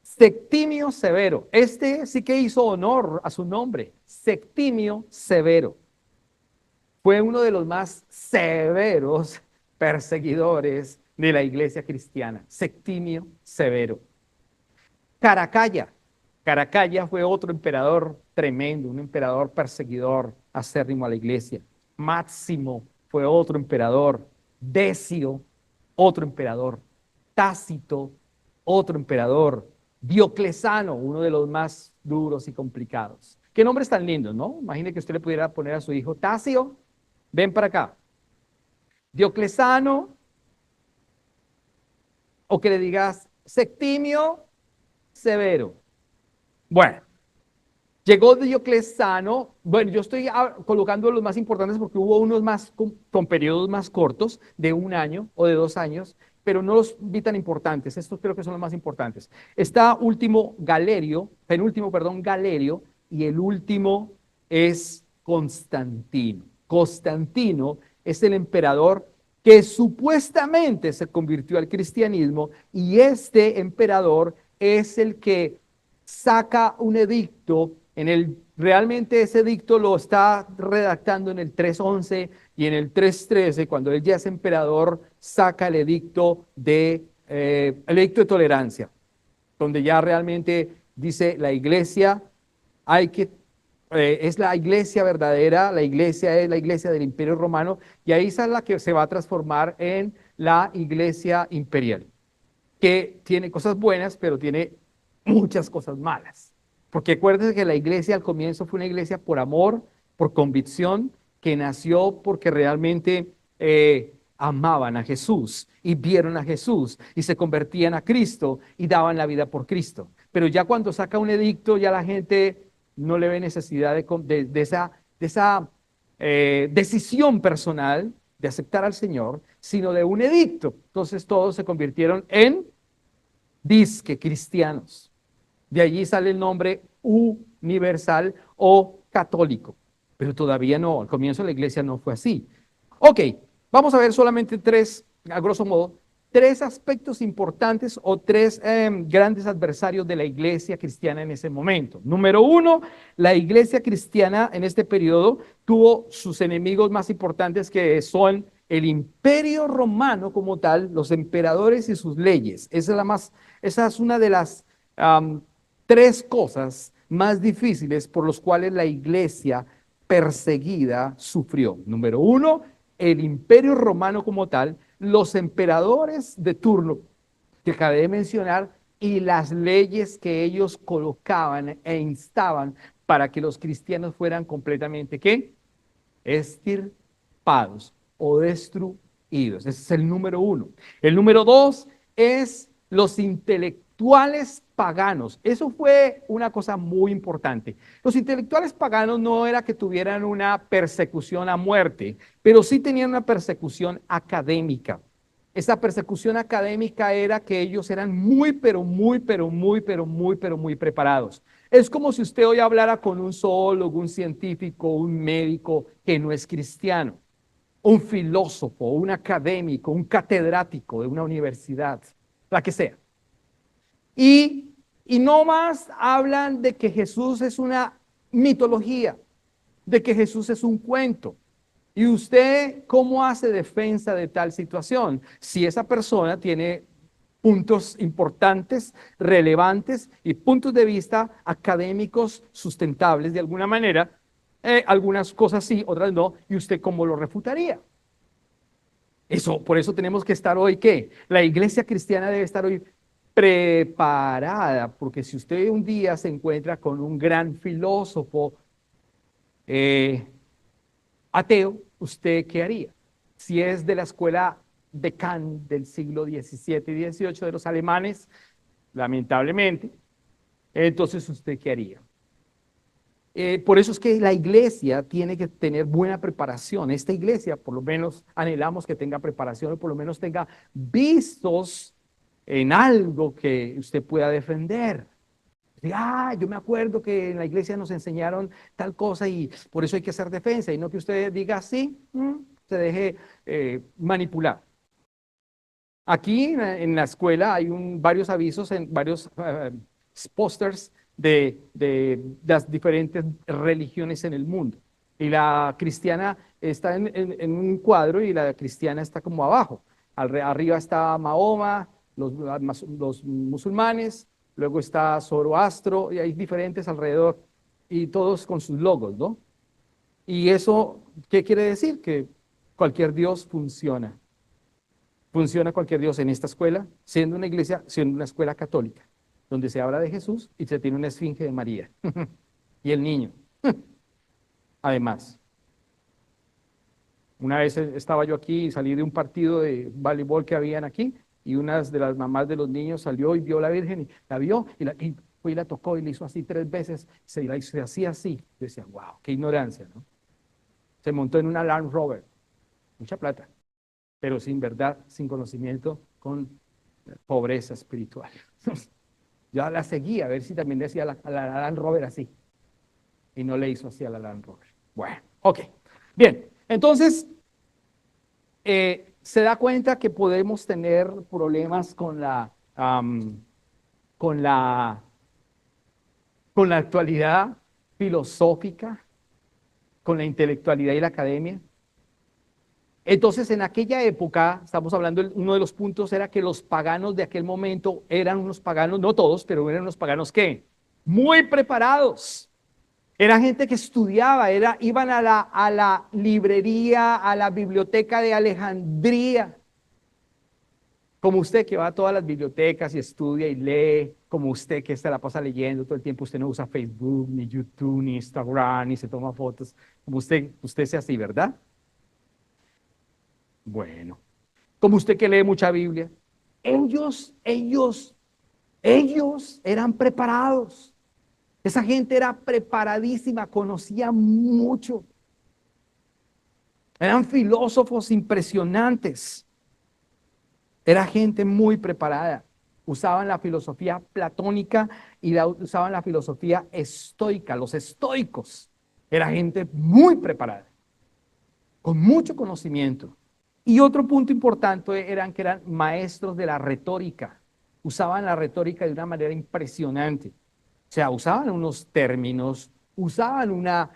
Septimio Severo. Este sí que hizo honor a su nombre. Septimio Severo. Fue uno de los más severos perseguidores de la iglesia cristiana. Septimio Severo. Caracalla. Caracalla fue otro emperador tremendo, un emperador perseguidor acérrimo a la iglesia. Máximo fue otro emperador. Decio, otro emperador. Tácito, otro emperador. Dioclesano, uno de los más duros y complicados. Qué nombres tan lindos, ¿no? Imagine que usted le pudiera poner a su hijo Tacio, ven para acá. Dioclesano, o que le digas Septimio Severo. Bueno, llegó Dioclesano. Bueno, yo estoy colocando los más importantes porque hubo unos más con periodos más cortos, de un año o de 2 años, pero no los vi tan importantes. Estos creo que son los más importantes. Está último Galerio, penúltimo, perdón, Galerio, y el último es Constantino. Constantino es el emperador que supuestamente se convirtió al cristianismo, y este emperador es el que saca un edicto. Realmente ese edicto lo está redactando en el 311 y en el 313, cuando él ya es emperador, saca el edicto de tolerancia, donde ya realmente dice la iglesia es la iglesia verdadera, la iglesia es la iglesia del Imperio Romano, y ahí es la que se va a transformar en la iglesia imperial, que tiene cosas buenas, pero tiene muchas cosas malas. Porque acuérdense que la iglesia al comienzo fue una iglesia por amor, por convicción, que nació porque realmente amaban a Jesús y vieron a Jesús y se convertían a Cristo y daban la vida por Cristo. Pero ya cuando saca un edicto, ya la gente no le ve necesidad de esa decisión personal de aceptar al Señor, sino de un edicto. Entonces todos se convirtieron en disque cristianos. De allí sale el nombre universal o católico. Pero todavía no, al comienzo de la iglesia no fue así. Ok, vamos a ver solamente tres, a grosso modo, tres aspectos importantes o tres grandes adversarios de la iglesia cristiana en ese momento. Número uno, la iglesia cristiana en este periodo tuvo sus enemigos más importantes, que son el imperio romano como tal, los emperadores y sus leyes. Esa es una de las tres cosas más difíciles por los cuales la iglesia perseguida sufrió. Número uno, el imperio romano como tal, los emperadores de turno que acabé de mencionar y las leyes que ellos colocaban e instaban para que los cristianos fueran completamente, ¿qué? Extirpados o destruidos. Ese es el número uno. El número dos es los intelectuales paganos. Eso fue una cosa muy importante. Los intelectuales paganos no era que tuvieran una persecución a muerte, pero sí tenían una persecución académica. Esa persecución académica era que ellos eran muy, pero muy, pero muy, pero muy, pero muy preparados. Es como si usted hoy hablara con un zoólogo, un científico, un médico que no es cristiano, un filósofo, un académico, un catedrático de una universidad, la que sea. Y, y no más hablan de que Jesús es una mitología, de que Jesús es un cuento. ¿Y usted cómo hace defensa de tal situación? Si esa persona tiene puntos importantes, relevantes y puntos de vista académicos sustentables de alguna manera, algunas cosas sí, otras no, ¿y usted cómo lo refutaría? Eso, por eso tenemos que estar hoy, ¿qué? La iglesia cristiana debe estar hoy preparada, porque si usted un día se encuentra con un gran filósofo eh, ateo, ¿usted qué haría? Si es de la escuela de Kant del siglo XVII y XVIII de los alemanes, lamentablemente, entonces ¿usted qué haría? Por eso es que la iglesia tiene que tener buena preparación. Esta iglesia, por lo menos, anhelamos que tenga preparación o por lo menos tenga vistos en algo que usted pueda defender. Yo me acuerdo que en la iglesia nos enseñaron tal cosa y por eso hay que hacer defensa y no que usted diga sí, se deje manipular. Aquí en la escuela hay varios avisos en varios pósters de las diferentes religiones en el mundo. Y la cristiana está en un cuadro y la cristiana está como abajo. Arriba está Mahoma, los musulmanes, luego está Zoroastro y hay diferentes alrededor y todos con sus logos, ¿no? Y eso, ¿qué quiere decir? Que cualquier Dios funciona. Funciona cualquier Dios en esta escuela, siendo una iglesia, siendo una escuela católica, donde se habla de Jesús y se tiene una esfinge de María y el niño. Además, una vez estaba yo aquí y salí de un partido de voleibol que habían aquí y una de las mamás de los niños salió y vio a la Virgen y la vio y fue y la tocó y le hizo así 3 veces, se hacía así. Yo decía, wow, qué ignorancia, ¿no? Se montó en una Land Rover, mucha plata, pero sin verdad, sin conocimiento, con pobreza espiritual. Yo la seguía a ver si también le hacía a la Land Rover así. Y no le hizo así a la Land Rover. Bueno, ok. Bien, entonces se da cuenta que podemos tener problemas con la, con la actualidad filosófica, con la intelectualidad y la academia. Entonces, en aquella época, estamos hablando, uno de los puntos era que los paganos de aquel momento eran unos paganos, no todos, pero eran unos paganos ¿qué? Muy preparados. Era gente que estudiaba, iban a la librería, a la biblioteca de Alejandría, como usted que va a todas las bibliotecas y estudia y lee, como usted que se la pasa leyendo todo el tiempo, usted no usa Facebook, ni YouTube, ni Instagram, ni se toma fotos, como usted sea así, ¿verdad? Bueno, como usted que lee mucha Biblia. Ellos eran preparados. Esa gente era preparadísima, conocía mucho. Eran filósofos impresionantes. Era gente muy preparada. Usaban la filosofía platónica y usaban la filosofía estoica, los estoicos. Era gente muy preparada, con mucho conocimiento. Y otro punto importante eran que eran maestros de la retórica. Usaban la retórica de una manera impresionante. O sea, usaban unos términos, usaban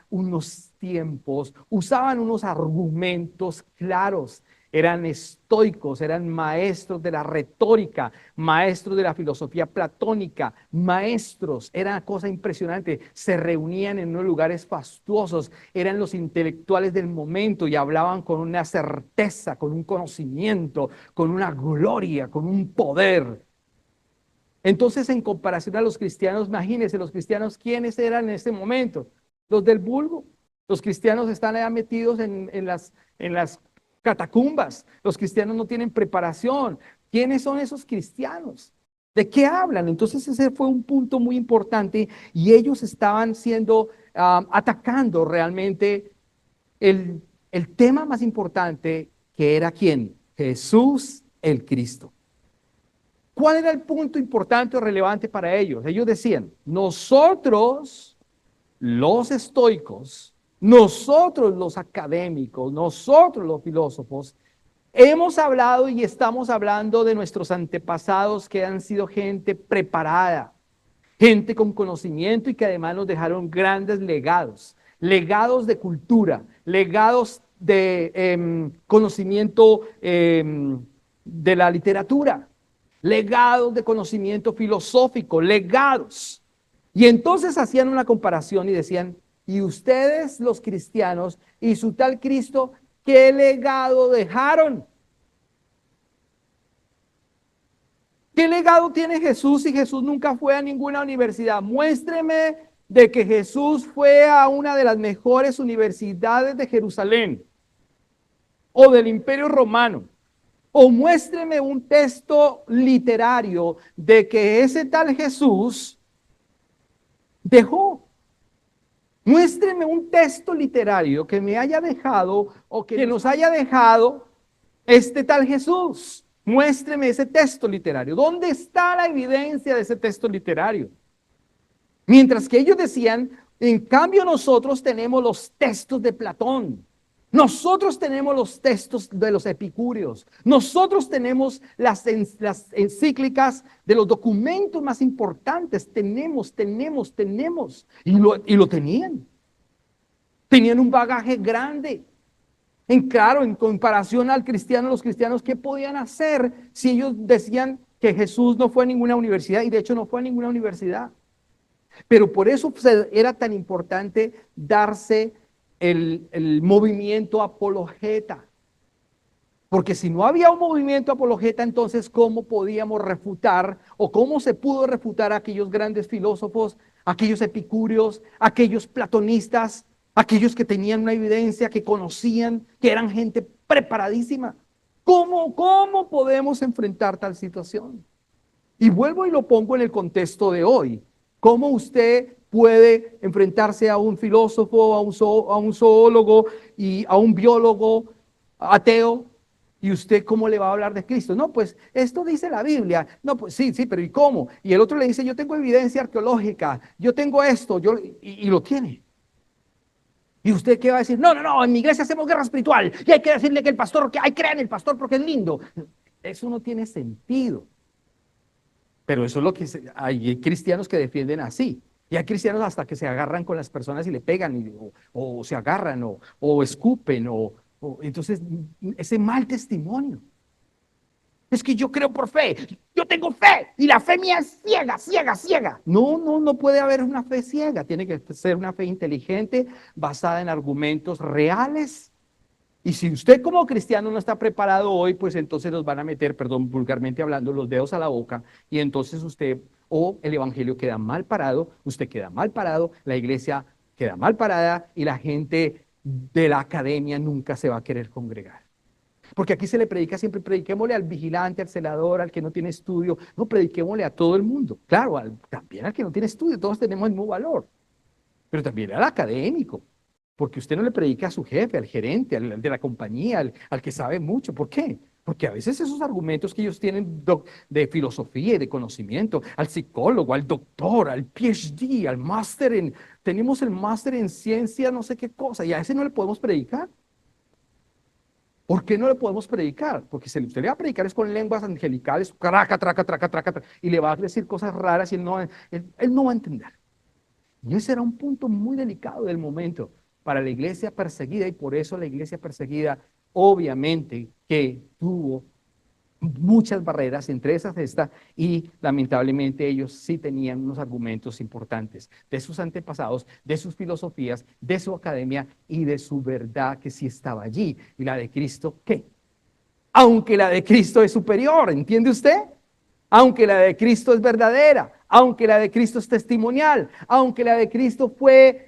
unos tiempos, usaban unos argumentos claros. Eran estoicos, eran maestros de la retórica, maestros de la filosofía platónica, maestros. Era una cosa impresionante. Se reunían en unos lugares fastuosos, eran los intelectuales del momento y hablaban con una certeza, con un conocimiento, con una gloria, con un poder. Entonces, en comparación a los cristianos, imagínense, los cristianos, ¿quiénes eran en este momento? Los del vulgo. Los cristianos están allá metidos en las catacumbas. Los cristianos no tienen preparación. ¿Quiénes son esos cristianos? ¿De qué hablan? Entonces, ese fue un punto muy importante y ellos estaban atacando realmente el, el tema más importante que era ¿quién? Jesús el Cristo. ¿Cuál era el punto importante o relevante para ellos? Ellos decían, nosotros, los estoicos, nosotros los académicos, nosotros los filósofos, hemos hablado y estamos hablando de nuestros antepasados que han sido gente preparada, gente con conocimiento y que además nos dejaron grandes legados, legados de cultura, legados de conocimiento de la literatura, legados de conocimiento filosófico, legados. Y entonces hacían una comparación y decían, y ustedes los cristianos y su tal Cristo, ¿qué legado dejaron? ¿Qué legado tiene Jesús si Jesús nunca fue a ninguna universidad? Muéstreme de que Jesús fue a una de las mejores universidades de Jerusalén o del Imperio Romano. O muéstreme un texto literario de que ese tal Jesús dejó. Muéstreme un texto literario que me haya dejado o que nos haya dejado este tal Jesús. Muéstreme ese texto literario. ¿Dónde está la evidencia de ese texto literario? Mientras que ellos decían, en cambio nosotros tenemos los textos de Platón. Nosotros tenemos los textos de los epicúreos. Nosotros tenemos las encíclicas de los documentos más importantes. Tenemos. Y lo tenían. Tenían un bagaje grande. Claro, en comparación al cristiano, los cristianos, ¿qué podían hacer si ellos decían que Jesús no fue a ninguna universidad? Y de hecho no fue a ninguna universidad. Pero por eso era tan importante darse el movimiento apologeta. Porque si no había un movimiento apologeta, entonces ¿cómo podíamos refutar o cómo se pudo refutar a aquellos grandes filósofos, aquellos epicúreos, aquellos platonistas, aquellos que tenían una evidencia, que conocían, que eran gente preparadísima? ¿Cómo podemos enfrentar tal situación? Y vuelvo y lo pongo en el contexto de hoy. ¿Cómo usted puede enfrentarse a un filósofo, a un zoólogo y a un biólogo ateo? ¿Y usted cómo le va a hablar de Cristo? No, pues esto dice la Biblia. No, pues sí, pero ¿y cómo? Y el otro le dice, yo tengo evidencia arqueológica, yo tengo esto, y lo tiene. ¿Y usted qué va a decir? No, en mi iglesia hacemos guerra espiritual y hay que decirle que el pastor, que hay que creer en el pastor porque es lindo. Eso no tiene sentido. Pero eso es lo que hay cristianos que defienden así. Y hay cristianos hasta que se agarran con las personas y le pegan, o se agarran, o escupen, entonces ese mal testimonio. Es que yo creo por fe, yo tengo fe, y la fe mía es ciega. No puede haber una fe ciega, tiene que ser una fe inteligente, basada en argumentos reales. Y si usted como cristiano no está preparado hoy, pues entonces nos van a meter, perdón, vulgarmente hablando, los dedos a la boca, y entonces usted, o el evangelio queda mal parado, usted queda mal parado, la iglesia queda mal parada, y la gente de la academia nunca se va a querer congregar. Porque aquí se le predica siempre, prediquémosle al vigilante, al celador, al que no tiene estudio, no, prediquémosle a todo el mundo. Claro, también al que no tiene estudio, todos tenemos el mismo valor, pero también al académico. Porque usted no le predica a su jefe, al gerente, al de la compañía, al que sabe mucho. ¿Por qué? Porque a veces esos argumentos que ellos tienen de filosofía y de conocimiento, al psicólogo, al doctor, al PhD, al máster tenemos el máster en ciencia, no sé qué cosa, y a ese no le podemos predicar. ¿Por qué no le podemos predicar? Porque si usted le va a predicar es con lenguas angelicales, traca, y le va a decir cosas raras y él no va a entender. Y ese era un punto muy delicado del momento para la iglesia perseguida, y por eso la iglesia perseguida obviamente que tuvo muchas barreras, entre esas esta, y lamentablemente ellos sí tenían unos argumentos importantes de sus antepasados, de sus filosofías, de su academia y de su verdad que sí estaba allí. ¿Y la de Cristo qué? Aunque la de Cristo es superior, ¿entiende usted? Aunque la de Cristo es verdadera, aunque la de Cristo es testimonial, aunque la de Cristo fue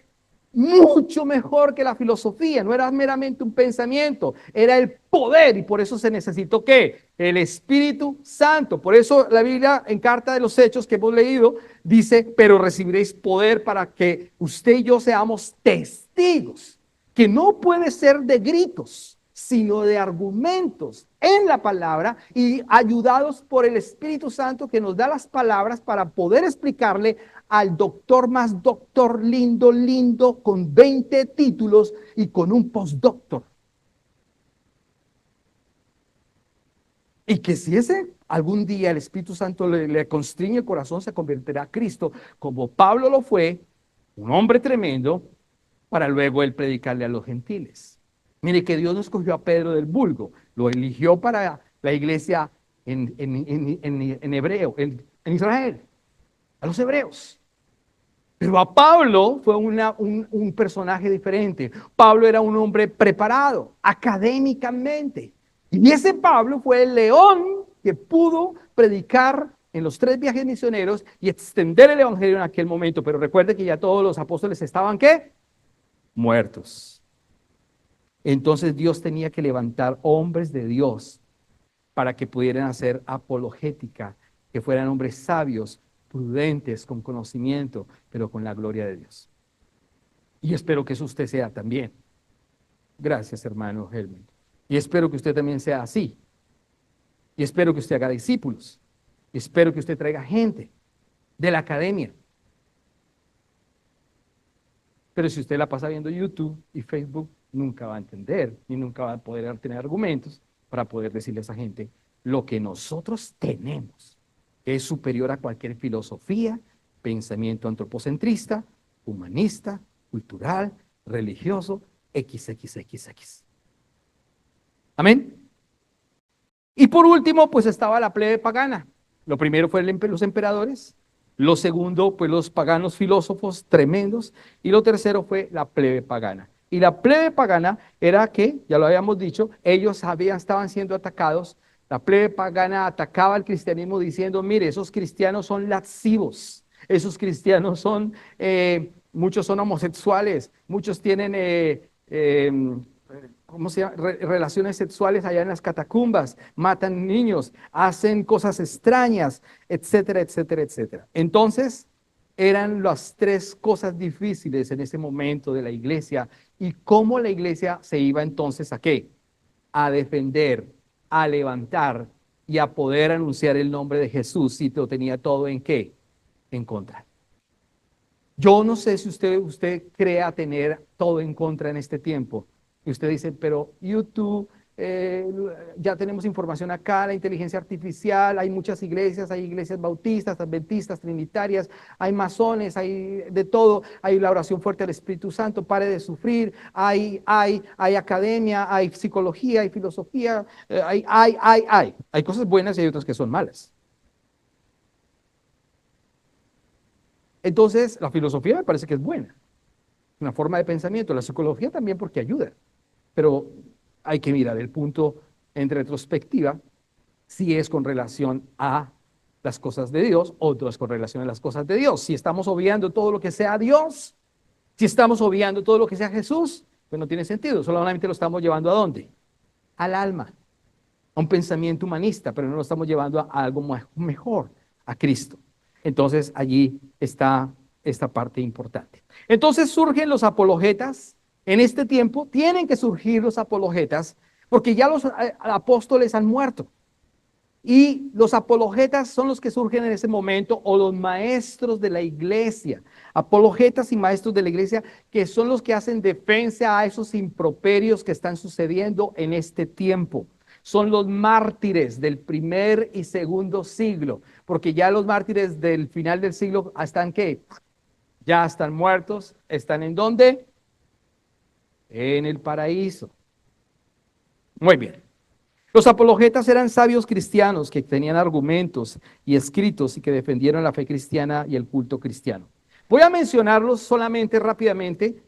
mucho mejor que la filosofía, no era meramente un pensamiento, era el poder, y por eso se necesitó ¿qué? El Espíritu Santo. Por eso la Biblia en Carta de los Hechos que hemos leído dice, pero recibiréis poder para que usted y yo seamos testigos, que no puede ser de gritos, sino de argumentos en la palabra y ayudados por el Espíritu Santo que nos da las palabras para poder explicarle al doctor más doctor lindo, lindo, con 20 títulos y con un postdoctor. Y que si ese algún día el Espíritu Santo le constriñe el corazón, se convertirá a Cristo, como Pablo lo fue, un hombre tremendo, para luego él predicarle a los gentiles. Mire que Dios no escogió a Pedro del vulgo, lo eligió para la iglesia en hebreo, en Israel, a los hebreos. Pero a Pablo fue un personaje diferente. Pablo era un hombre preparado académicamente. Y ese Pablo fue el león que pudo predicar en los 3 viajes misioneros y extender el evangelio en aquel momento. Pero recuerde que ya todos los apóstoles estaban, ¿qué? Muertos. Entonces Dios tenía que levantar hombres de Dios para que pudieran hacer apologética, que fueran hombres sabios, prudentes, con conocimiento, pero con la gloria de Dios. Y espero que eso usted sea también. Gracias, hermano Helmut. Y espero que usted también sea así. Y espero que usted haga discípulos. Y espero que usted traiga gente de la academia. Pero si usted la pasa viendo YouTube y Facebook, nunca va a entender, ni nunca va a poder tener argumentos para poder decirle a esa gente lo que nosotros tenemos, que es superior a cualquier filosofía, pensamiento antropocentrista, humanista, cultural, religioso, XXXX. Amén. Y por último, pues estaba la plebe pagana. Lo primero fue los emperadores, lo segundo, pues los paganos filósofos tremendos, y lo tercero fue la plebe pagana. Y la plebe pagana era que, ya lo habíamos dicho, ellos estaban siendo atacados. La plebe pagana atacaba al cristianismo diciendo, mire, esos cristianos son lascivos, esos cristianos son, muchos son homosexuales, muchos tienen ¿cómo se llama? Relaciones sexuales allá en las catacumbas, matan niños, hacen cosas extrañas, etcétera, etcétera, etcétera. Entonces, eran las 3 cosas difíciles en ese momento de la iglesia y cómo la iglesia se iba entonces a qué? A defender, a levantar y a poder anunciar el nombre de Jesús si lo tenía todo en qué? En contra. Yo no sé si usted crea tener todo en contra en este tiempo. Y usted dice, pero YouTube, ya tenemos información acá, la inteligencia artificial, hay muchas iglesias, hay iglesias bautistas, adventistas, trinitarias, hay masones, hay de todo, hay la oración fuerte del Espíritu Santo, pare de sufrir, hay academia, hay psicología, hay filosofía, hay cosas buenas y hay otras que son malas. Entonces, la filosofía me parece que es buena, una forma de pensamiento, la psicología también porque ayuda, pero hay que mirar el punto en retrospectiva, si es con relación a las cosas de Dios o no es con relación a las cosas de Dios. Si estamos obviando todo lo que sea Dios, si estamos obviando todo lo que sea Jesús, pues no tiene sentido, solamente lo estamos llevando ¿a dónde? Al alma, a un pensamiento humanista, pero no lo estamos llevando a algo mejor, a Cristo. Entonces allí está esta parte importante. Entonces surgen los apologetas. En este tiempo tienen que surgir los apologetas porque ya los apóstoles han muerto. Y los apologetas son los que surgen en ese momento o los maestros de la iglesia. Apologetas y maestros de la iglesia que son los que hacen defensa a esos improperios que están sucediendo en este tiempo. Son los mártires del primer y segundo siglo, porque ya los mártires del final del siglo están ¿qué? Ya están muertos. ¿Están en dónde? En el paraíso. Muy bien. Los apologetas eran sabios cristianos que tenían argumentos y escritos y que defendieron la fe cristiana y el culto cristiano. Voy a mencionarlos solamente rápidamente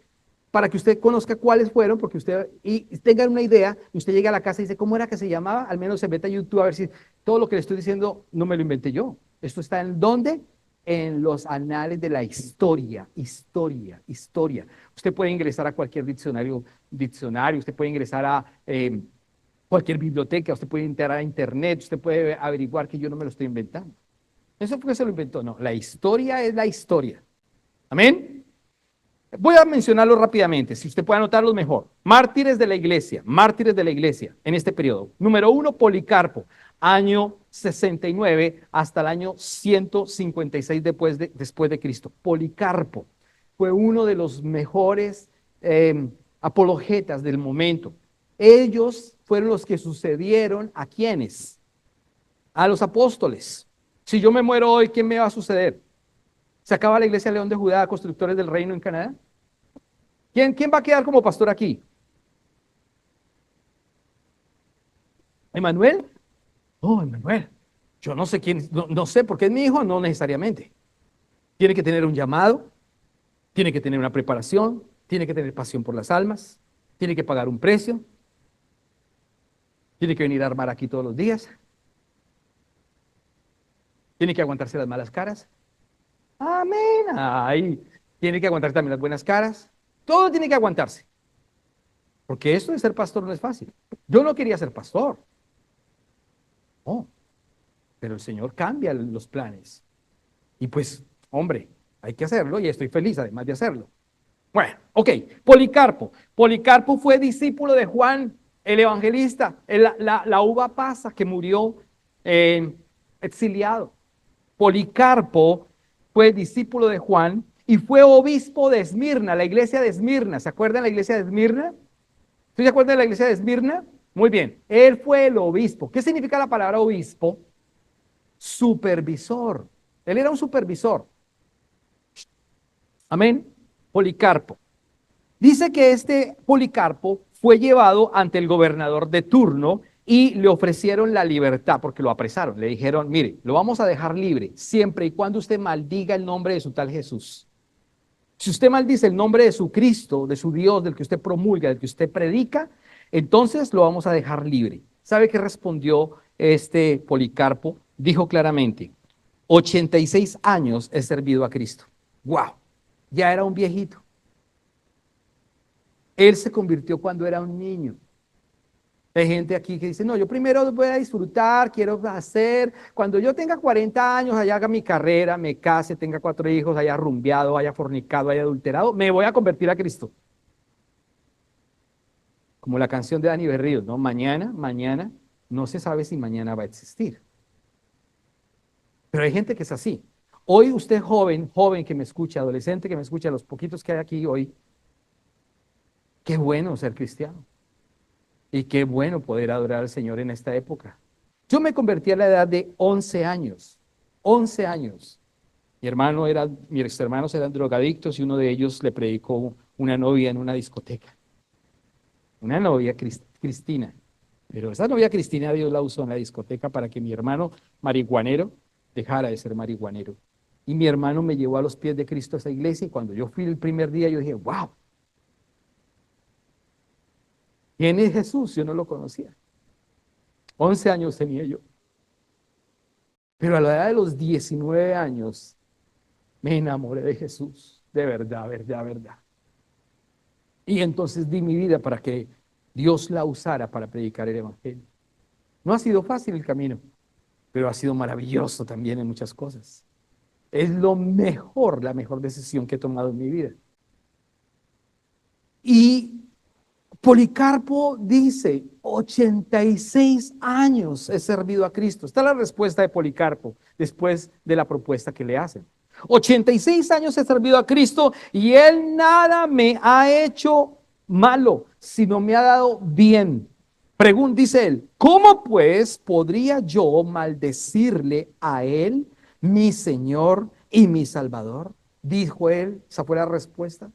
para que usted conozca cuáles fueron, porque usted y tenga una idea, y usted llega a la casa y dice, ¿cómo era que se llamaba? Al menos se mete a YouTube a ver si todo lo que le estoy diciendo no me lo inventé yo. Esto está en ¿dónde? En los anales de la historia, historia. Usted puede ingresar a cualquier diccionario, usted puede ingresar a cualquier biblioteca, usted puede entrar a internet, usted puede averiguar que yo no me lo estoy inventando. ¿Eso fue que se lo inventó? No, la historia es la historia. ¿Amén? Voy a mencionarlo rápidamente, si usted puede anotarlos mejor. Mártires de la iglesia en este periodo. Número 1, Policarpo, año 69 hasta el año 156 después de Cristo. Policarpo fue uno de los mejores apologetas del momento. Ellos fueron los que sucedieron a quienes, a los apóstoles. Si yo me muero hoy, ¿quién me va a suceder? ¿Se acaba la iglesia León de Judá, constructores del reino en Canadá? ¿Quién va a quedar como pastor aquí? ¿Emanuel? Oh, Emanuel. Yo no sé quién, no sé por qué es mi hijo, no necesariamente. Tiene que tener un llamado, tiene que tener una preparación, tiene que tener pasión por las almas, tiene que pagar un precio, tiene que venir a armar aquí todos los días, tiene que aguantarse las malas caras. Amén. Ay, tiene que aguantar también las buenas caras. Todo tiene que aguantarse. Porque esto de ser pastor no es fácil. Yo no quería ser pastor. No, pero el Señor cambia los planes. Y pues, hombre, hay que hacerlo y estoy feliz además de hacerlo. Bueno, ok, Policarpo. Policarpo fue discípulo de Juan el evangelista, la uva pasa que murió exiliado. Policarpo fue discípulo de Juan y fue obispo de Esmirna, la iglesia de Esmirna. ¿Se acuerdan de la iglesia de Esmirna? ¿Sí se acuerdan de la iglesia de Esmirna? Muy bien, él fue el obispo. ¿Qué significa la palabra obispo? Supervisor. Él era un supervisor. Amén. Policarpo. Dice que este Policarpo fue llevado ante el gobernador de turno y le ofrecieron la libertad porque lo apresaron. Le dijeron, mire, lo vamos a dejar libre siempre y cuando usted maldiga el nombre de su tal Jesús. Si usted maldice el nombre de su Cristo, de su Dios, del que usted promulga, del que usted predica, entonces lo vamos a dejar libre. ¿Sabe qué respondió este Policarpo? Dijo claramente, 86 años he servido a Cristo. ¡Wow! Ya era un viejito. Él se convirtió cuando era un niño. Hay gente aquí que dice, no, yo primero voy a disfrutar, quiero hacer, cuando yo tenga 40 años, allá haga mi carrera, me case, tenga 4 hijos, haya rumbeado, haya fornicado, haya adulterado, me voy a convertir a Cristo. Como la canción de Dani Berríos, ¿no? Mañana, no se sabe si mañana va a existir. Pero hay gente que es así. Hoy usted joven que me escucha, adolescente que me escucha, los poquitos que hay aquí hoy, qué bueno ser cristiano. Y qué bueno poder adorar al Señor en esta época. Yo me convertí a la edad de 11 años. 11 años. Mis hermanos eran drogadictos y uno de ellos le predicó una novia en una discoteca. Una novia, Cristina. Pero esa novia Cristina Dios la usó en la discoteca para que mi hermano marihuanero dejara de ser marihuanero. Y mi hermano me llevó a los pies de Cristo a esa iglesia y cuando yo fui el primer día yo dije, wow, ¿quién es Jesús? Yo no lo conocía. 11 años tenía yo. Pero a la edad de los 19 años me enamoré de Jesús, de verdad, verdad, verdad. Y entonces di mi vida para que Dios la usara para predicar el Evangelio. No ha sido fácil el camino, pero ha sido maravilloso también en muchas cosas. Es la mejor decisión que he tomado en mi vida. Y Policarpo dice, 86 años he servido a Cristo. Esta es la respuesta de Policarpo después de la propuesta que le hacen. 86 años he servido a Cristo y Él nada me ha hecho malo, sino me ha dado bien. Dice él, ¿cómo pues podría yo maldecirle a Él, mi Señor y mi Salvador? Dijo él, esa fue la respuesta.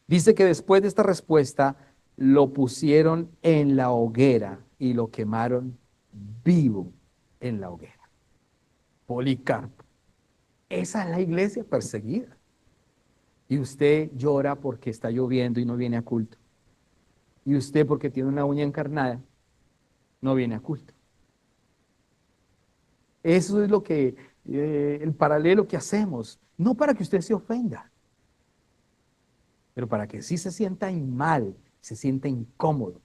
Dice que después de esta respuesta lo pusieron en la hoguera y lo quemaron vivo en la hoguera. Policarpo. Esa es la iglesia perseguida. Y usted llora porque está lloviendo y no viene a culto. Y usted porque tiene una uña encarnada no viene a culto. Eso es el paralelo que hacemos. No para que usted se ofenda, pero para que sí se sienta mal, se sienta incómodo,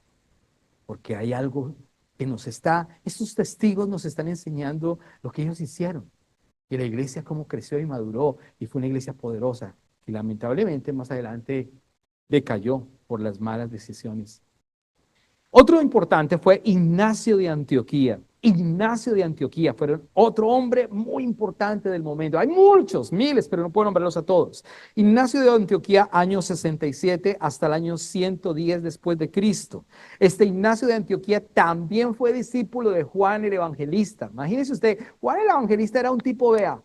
porque hay algo que estos testigos nos están enseñando lo que ellos hicieron. Y la iglesia cómo creció y maduró y fue una iglesia poderosa y lamentablemente más adelante decayó por las malas decisiones. Otro importante fue Ignacio de Antioquía. Ignacio de Antioquía fue otro hombre muy importante del momento. Hay muchos, miles, pero no puedo nombrarlos a todos. Ignacio de Antioquía, año 67 hasta el año 110 después de Cristo. Este Ignacio de Antioquía también fue discípulo de Juan el Evangelista. Imagínese usted, Juan el Evangelista era un tipo vea.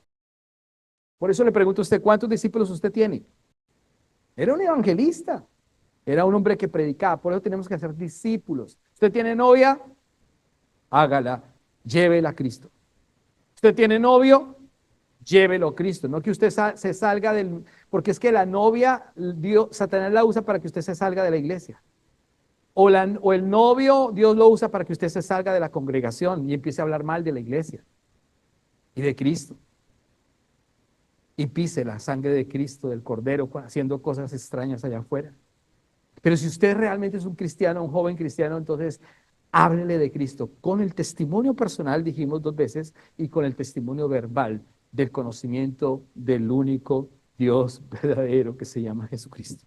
Por eso le pregunto a usted, ¿cuántos discípulos usted tiene? Era un evangelista. Era un hombre que predicaba, por eso tenemos que hacer discípulos. ¿Usted tiene novia? Hágala, llévela a Cristo. ¿Usted tiene novio? Llévelo a Cristo. No que usted se salga del... Porque es que la novia, Satanás la usa para que usted se salga de la iglesia. O el novio, Dios lo usa para que usted se salga de la congregación y empiece a hablar mal de la iglesia y de Cristo. Y pise la sangre de Cristo, del Cordero, haciendo cosas extrañas allá afuera. Pero si usted realmente es un cristiano, un joven cristiano, entonces háblele de Cristo con el testimonio personal, dijimos 2 veces, y con el testimonio verbal del conocimiento del único Dios verdadero que se llama Jesucristo.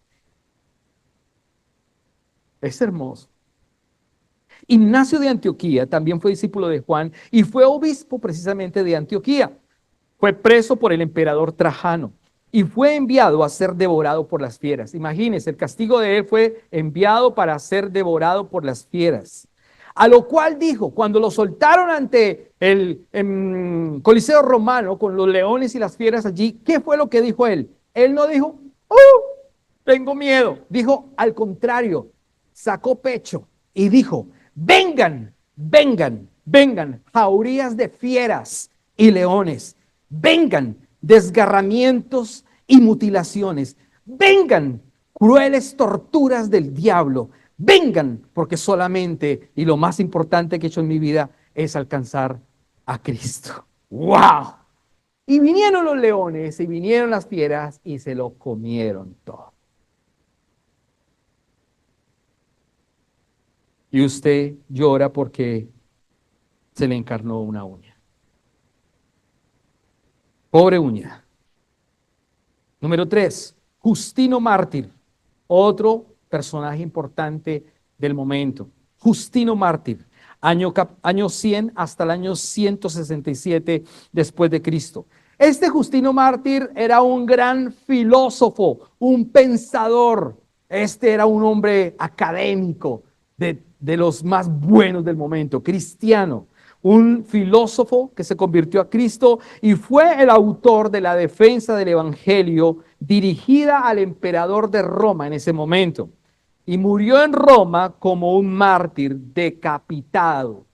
Es hermoso. Ignacio de Antioquía también fue discípulo de Juan y fue obispo precisamente de Antioquía. Fue preso por el emperador Trajano y fue enviado a ser devorado por las fieras. Imagínense, el castigo de él fue enviado para ser devorado por las fieras. A lo cual dijo, cuando lo soltaron ante el Coliseo Romano con los leones y las fieras allí, ¿qué fue lo que dijo él? Él no dijo, tengo miedo. Dijo, al contrario, sacó pecho y dijo, vengan, vengan, vengan, jaurías de fieras y leones. Vengan desgarramientos y mutilaciones. Vengan crueles torturas del diablo. Vengan, porque solamente y lo más importante que he hecho en mi vida es alcanzar a Cristo. ¡Wow! Y vinieron los leones y vinieron las fieras y se lo comieron todo. Y usted llora porque se le encarnó una uña. Pobre uña. Número 3, Justino Mártir, otro personaje importante del momento. Justino Mártir, año 100 hasta el año 167 después de Cristo. Este Justino Mártir era un gran filósofo, un pensador. Este era un hombre académico de los más buenos del momento, cristiano. Un filósofo que se convirtió a Cristo y fue el autor de la defensa del Evangelio dirigida al emperador de Roma en ese momento. Y murió en Roma como un mártir decapitado.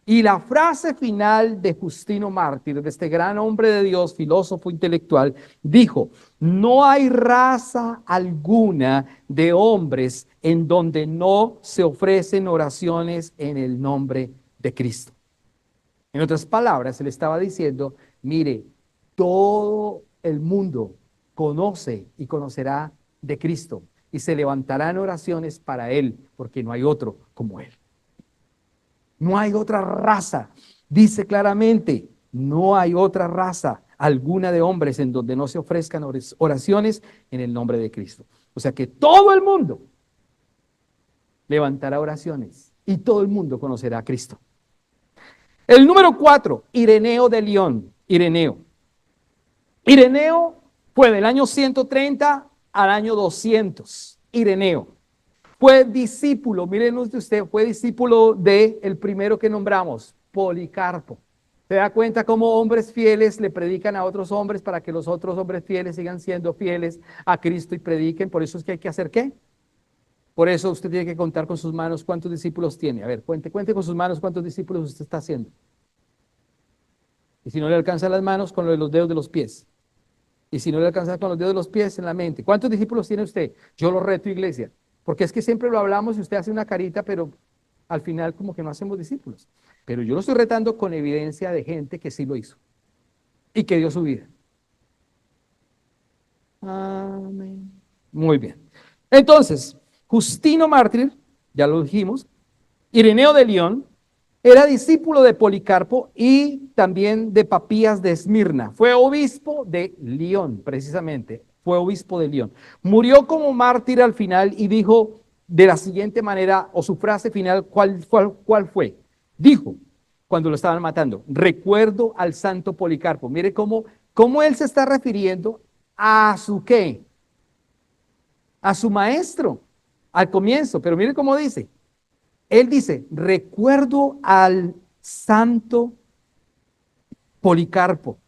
Y la frase final de Justino Mártir, de este gran hombre de Dios, filósofo intelectual, dijo, no hay raza alguna de hombres en donde no se ofrecen oraciones en el nombre de Cristo. En otras palabras, él estaba diciendo, mire, todo el mundo conoce y conocerá de Cristo y se levantarán oraciones para él, porque no hay otro como él. No hay otra raza. Dice claramente, no hay otra raza alguna de hombres en donde no se ofrezcan oraciones en el nombre de Cristo. O sea que todo el mundo levantará oraciones y todo el mundo conocerá a Cristo. El número 4, Ireneo de León. Ireneo fue del año 130 al año 200. Ireneo fue discípulo, miren usted, fue discípulo de el primero que nombramos, Policarpo. ¿Se da cuenta cómo hombres fieles le predican a otros hombres para que los otros hombres fieles sigan siendo fieles a Cristo y prediquen? Por eso es que hay que hacer ¿qué? Por eso usted tiene que contar con sus manos cuántos discípulos tiene. A ver, cuente con sus manos cuántos discípulos usted está haciendo. Y si no le alcanza las manos, con los dedos de los pies. Y si no le alcanza con los dedos de los pies, en la mente. ¿Cuántos discípulos tiene usted? Yo lo reto, iglesia. Porque es que siempre lo hablamos y usted hace una carita, pero al final como que no hacemos discípulos. Pero yo lo estoy retando con evidencia de gente que sí lo hizo. Y que dio su vida. Amén. Muy bien. Entonces, Justino Mártir, ya lo dijimos, Ireneo de León, era discípulo de Policarpo y también de Papías de Esmirna. Fue obispo de León, precisamente. fue obispo de Lyon. Murió como mártir al final y dijo de la siguiente manera, o su frase final, ¿cuál fue? Dijo, cuando lo estaban matando, recuerdo al santo Policarpo. Mire cómo él se está refiriendo a su qué, a su maestro, al comienzo, pero mire cómo dice. Él dice, recuerdo al santo Policarpo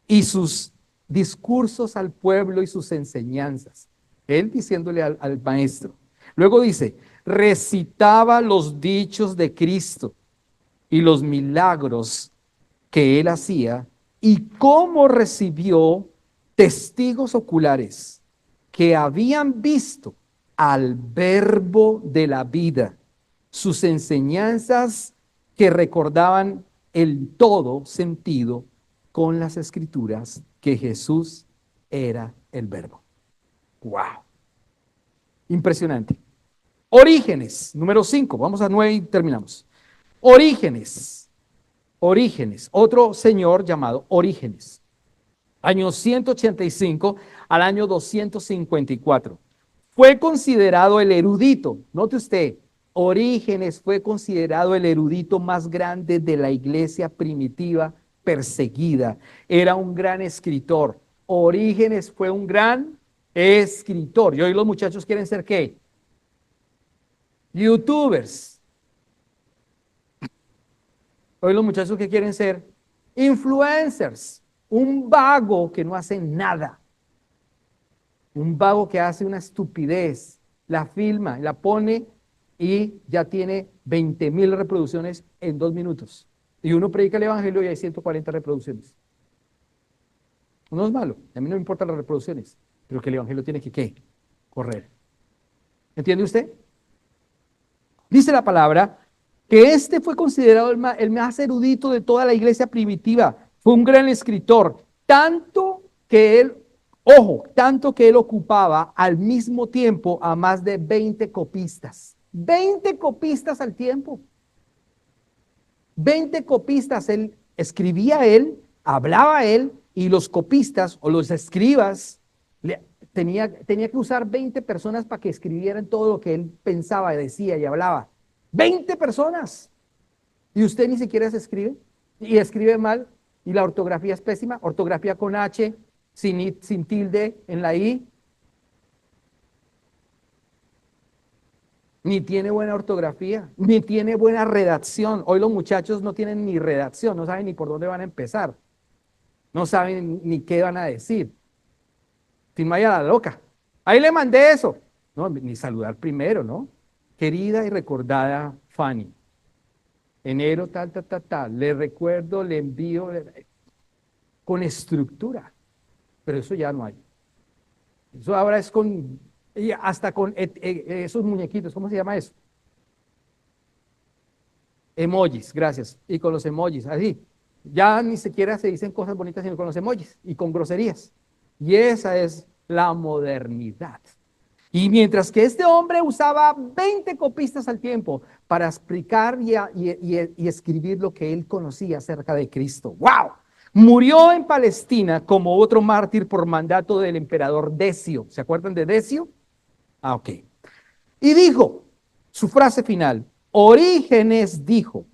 y sus discursos al pueblo y sus enseñanzas. Él diciéndole al maestro. Luego dice, recitaba los dichos de Cristo y los milagros que él hacía y cómo recibió testigos oculares que habían visto al verbo de la vida, sus enseñanzas que recordaban el todo sentido con las escrituras que Jesús era el verbo. ¡Wow! Impresionante. Orígenes, número 5, vamos a 9 y terminamos. Orígenes, otro señor llamado Orígenes, año 185 al año 254. Fue considerado el erudito, note usted, Orígenes fue considerado el erudito más grande de la iglesia primitiva perseguida. Era un gran escritor. Orígenes fue un gran escritor. Y hoy los muchachos quieren ser ¿qué? YouTubers. Hoy los muchachos que quieren ser influencers. Un vago que no hace nada. Un vago que hace una estupidez, la filma, la pone y ya tiene 20,000 reproducciones en 2 minutos. Y uno predica el evangelio y hay 140 reproducciones. No es malo, a mí no me importan las reproducciones, pero que el evangelio tiene que ¿qué? Correr. ¿Entiende usted? Dice la palabra que este fue considerado el más erudito de toda la iglesia primitiva. Fue un gran escritor, tanto que él ocupaba al mismo tiempo a más de 20 copistas. 20 copistas al tiempo. 20 copistas, él escribía él, hablaba él, y los copistas o los escribas tenía que usar 20 personas para que escribieran todo lo que él pensaba, decía y hablaba. 20 personas. Y usted ni siquiera se escribe, y escribe mal, y la ortografía es pésima, ortografía con H, sin tilde en la I, ni tiene buena ortografía, ni tiene buena redacción. Hoy los muchachos no tienen ni redacción, no saben ni por dónde van a empezar, no saben ni qué van a decir. Sin Maya la loca. Ahí le mandé eso. No, ni saludar primero, ¿no? Querida y recordada Fanny. Enero, tal. Le recuerdo, le envío, con estructura. Pero eso ya no hay. Eso ahora es hasta con esos muñequitos, ¿cómo se llama eso? Emojis, gracias. Y con los emojis, así. Ya ni siquiera se dicen cosas bonitas, sino con los emojis y con groserías. Y esa es la modernidad. Y mientras que este hombre usaba 20 copistas al tiempo para explicar y escribir lo que él conocía acerca de Cristo. ¡Wow! Murió en Palestina como otro mártir por mandato del emperador Decio. ¿Se acuerdan de Decio? Ah, ok. Y dijo, su frase final, Orígenes dijo,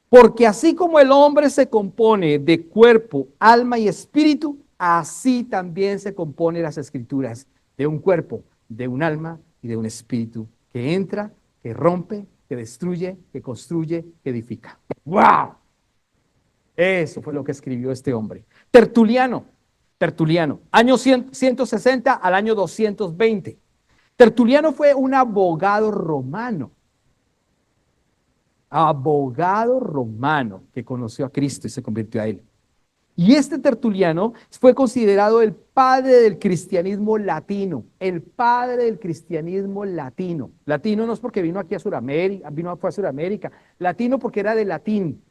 porque así como el hombre se compone de cuerpo, alma y espíritu, así también se componen las escrituras de un cuerpo, de un alma y de un espíritu que entra, que rompe, que destruye, que construye, que edifica. ¡Wow! Eso fue lo que escribió este hombre. Tertuliano, año 160 al año 220. Tertuliano fue un abogado romano que conoció a Cristo y se convirtió a él. Y este Tertuliano fue considerado el padre del cristianismo latino, Latino no es porque vino aquí a Sudamérica, fue a Sudamérica, latino porque era de latín,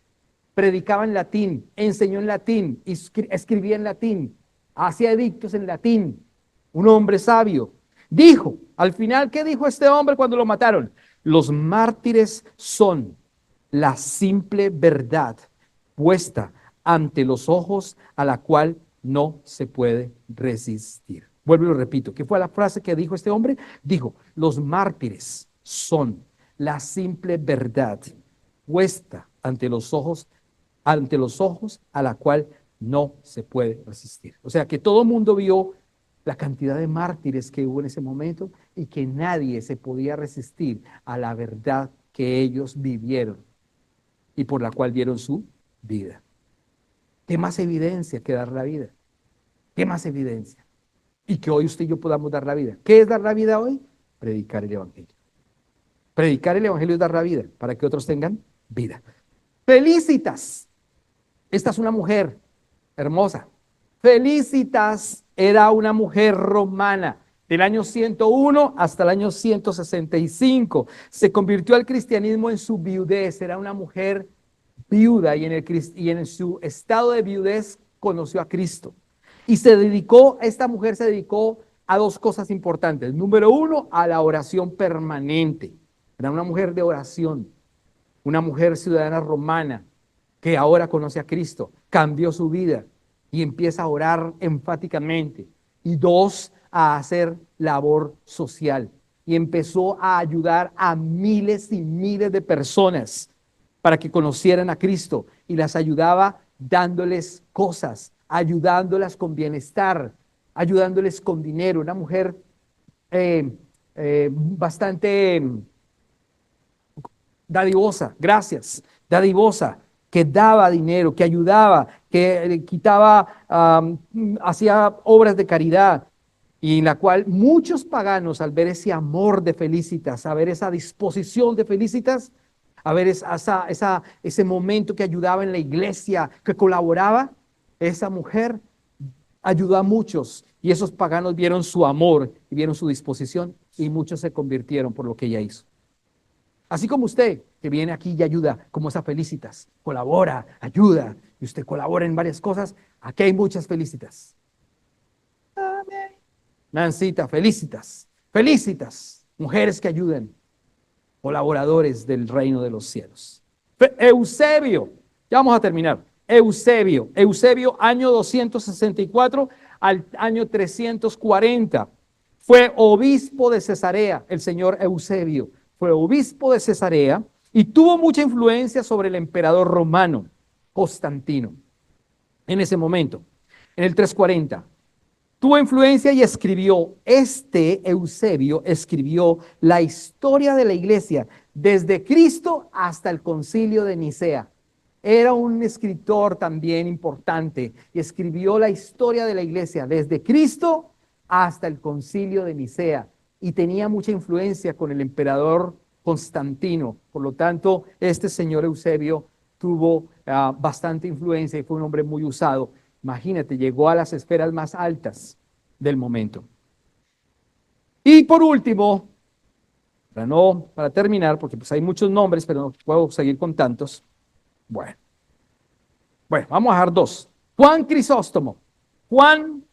predicaba en latín, enseñó en latín, escribía en latín, hacía edictos en latín, un hombre sabio. Dijo, al final, ¿qué dijo este hombre cuando lo mataron? Los mártires son la simple verdad puesta ante los ojos a la cual no se puede resistir. Vuelvo y lo repito. ¿Qué fue la frase que dijo este hombre? Dijo, los mártires son la simple verdad puesta ante los ojos a la cual no se puede resistir. O sea que todo el mundo vio la cantidad de mártires que hubo en ese momento y que nadie se podía resistir a la verdad que ellos vivieron y por la cual dieron su vida. ¿Qué más evidencia que dar la vida? ¿Qué más evidencia? Y que hoy usted y yo podamos dar la vida. ¿Qué es dar la vida hoy? Predicar el Evangelio. Predicar el Evangelio es dar la vida para que otros tengan vida. Felicitas. Esta es una mujer hermosa. Felicitas era una mujer romana del año 101 hasta el año 165. Se convirtió al cristianismo en su viudez. Era una mujer viuda y en su estado de viudez conoció a Cristo. Y esta mujer se dedicó a dos cosas importantes. Número uno, a la oración permanente. Era una mujer de oración, una mujer ciudadana romana que ahora conoce a Cristo, cambió su vida y empieza a orar enfáticamente. Y dos, a hacer labor social. Y empezó a ayudar a miles y miles de personas para que conocieran a Cristo. Y las ayudaba dándoles cosas, ayudándolas con bienestar, ayudándoles con dinero. Una mujer bastante dadivosa, gracias, dadivosa, que daba dinero, que ayudaba, que quitaba, hacía obras de caridad, y en la cual muchos paganos, al ver ese amor de Felicitas, a ver esa disposición de Felicitas, a ver ese momento que ayudaba en la iglesia, que colaboraba, esa mujer ayudó a muchos, y esos paganos vieron su amor y vieron su disposición, y muchos se convirtieron por lo que ella hizo. Así como usted, que viene aquí y ayuda, como esa Felicitas, colabora, ayuda, y usted colabora en varias cosas, aquí hay muchas Felicitas. Amén. Nancita, Felicitas, Felicitas, mujeres que ayudan, colaboradores del reino de los cielos. Eusebio, ya vamos a terminar. Eusebio, año 264 al año 340, fue obispo de Cesarea, el señor Eusebio. Fue obispo de Cesarea y tuvo mucha influencia sobre el emperador romano, Constantino, en ese momento, en el 340. Tuvo influencia y Eusebio escribió la historia de la iglesia desde Cristo hasta el concilio de Nicea. Era un escritor también importante y escribió la historia de la iglesia desde Cristo hasta el concilio de Nicea y tenía mucha influencia con el emperador Constantino. Por lo tanto, este señor Eusebio tuvo bastante influencia y fue un hombre muy usado. Imagínate, llegó a las esferas más altas del momento. Y por último, para terminar, porque pues hay muchos nombres, pero no puedo seguir con tantos. Bueno, vamos a dejar dos. Juan Crisóstomo. Juan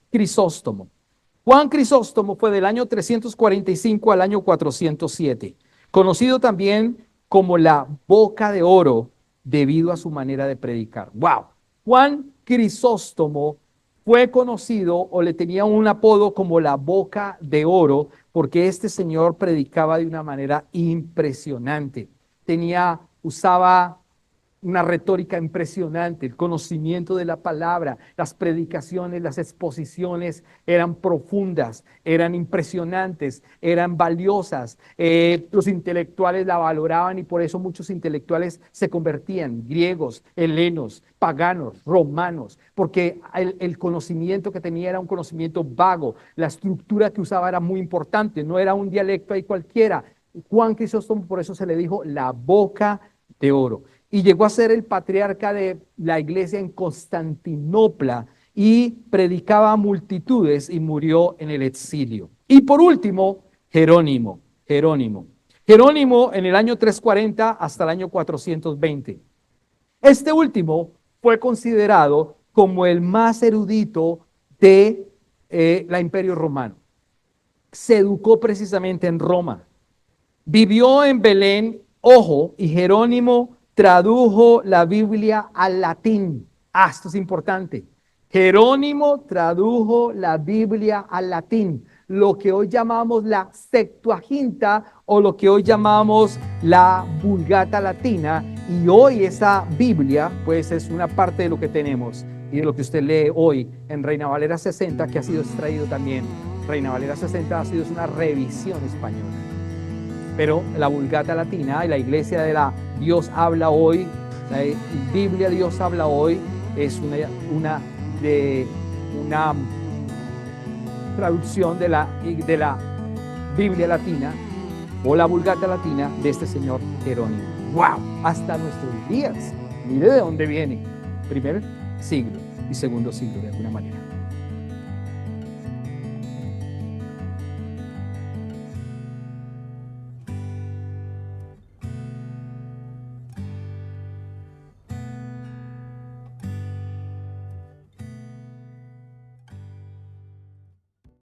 Crisóstomo fue del año 345 al año 407, conocido también como la boca de oro debido a su manera de predicar. Wow. Juan Crisóstomo fue conocido o le tenía un apodo como la boca de oro porque este señor predicaba de una manera impresionante. Usaba una retórica impresionante, el conocimiento de la palabra, las predicaciones, las exposiciones eran profundas, eran impresionantes, eran valiosas. Los intelectuales la valoraban y por eso muchos intelectuales se convertían, griegos, helenos, paganos, romanos, porque el conocimiento que tenía era un conocimiento vago, la estructura que usaba era muy importante, no era un dialecto ahí cualquiera. Juan Crisóstomo, por eso se le dijo la boca de oro. Y llegó a ser el patriarca de la iglesia en Constantinopla y predicaba a multitudes y murió en el exilio. Y por último, Jerónimo en el año 340 hasta el año 420. Este último fue considerado como el más erudito de la Imperio Romano. Se educó precisamente en Roma. Vivió en Belén, ojo, y Jerónimo tradujo la Biblia al latín. Esto es importante. Jerónimo tradujo la Biblia al latín, lo que hoy llamamos la Septuaginta o lo que hoy llamamos la Vulgata Latina, y hoy esa Biblia pues es una parte de lo que tenemos y de lo que usted lee hoy en Reina Valera 60, que ha sido extraído también. Reina Valera 60 ha sido una revisión española, pero la Vulgata Latina y la Iglesia de la Dios habla hoy, la Biblia Dios habla hoy, es una traducción de la Biblia Latina o la Vulgata Latina de este señor Jerónimo. ¡Wow! Hasta nuestros días. Mire de dónde viene. Primer siglo y segundo siglo, de alguna manera.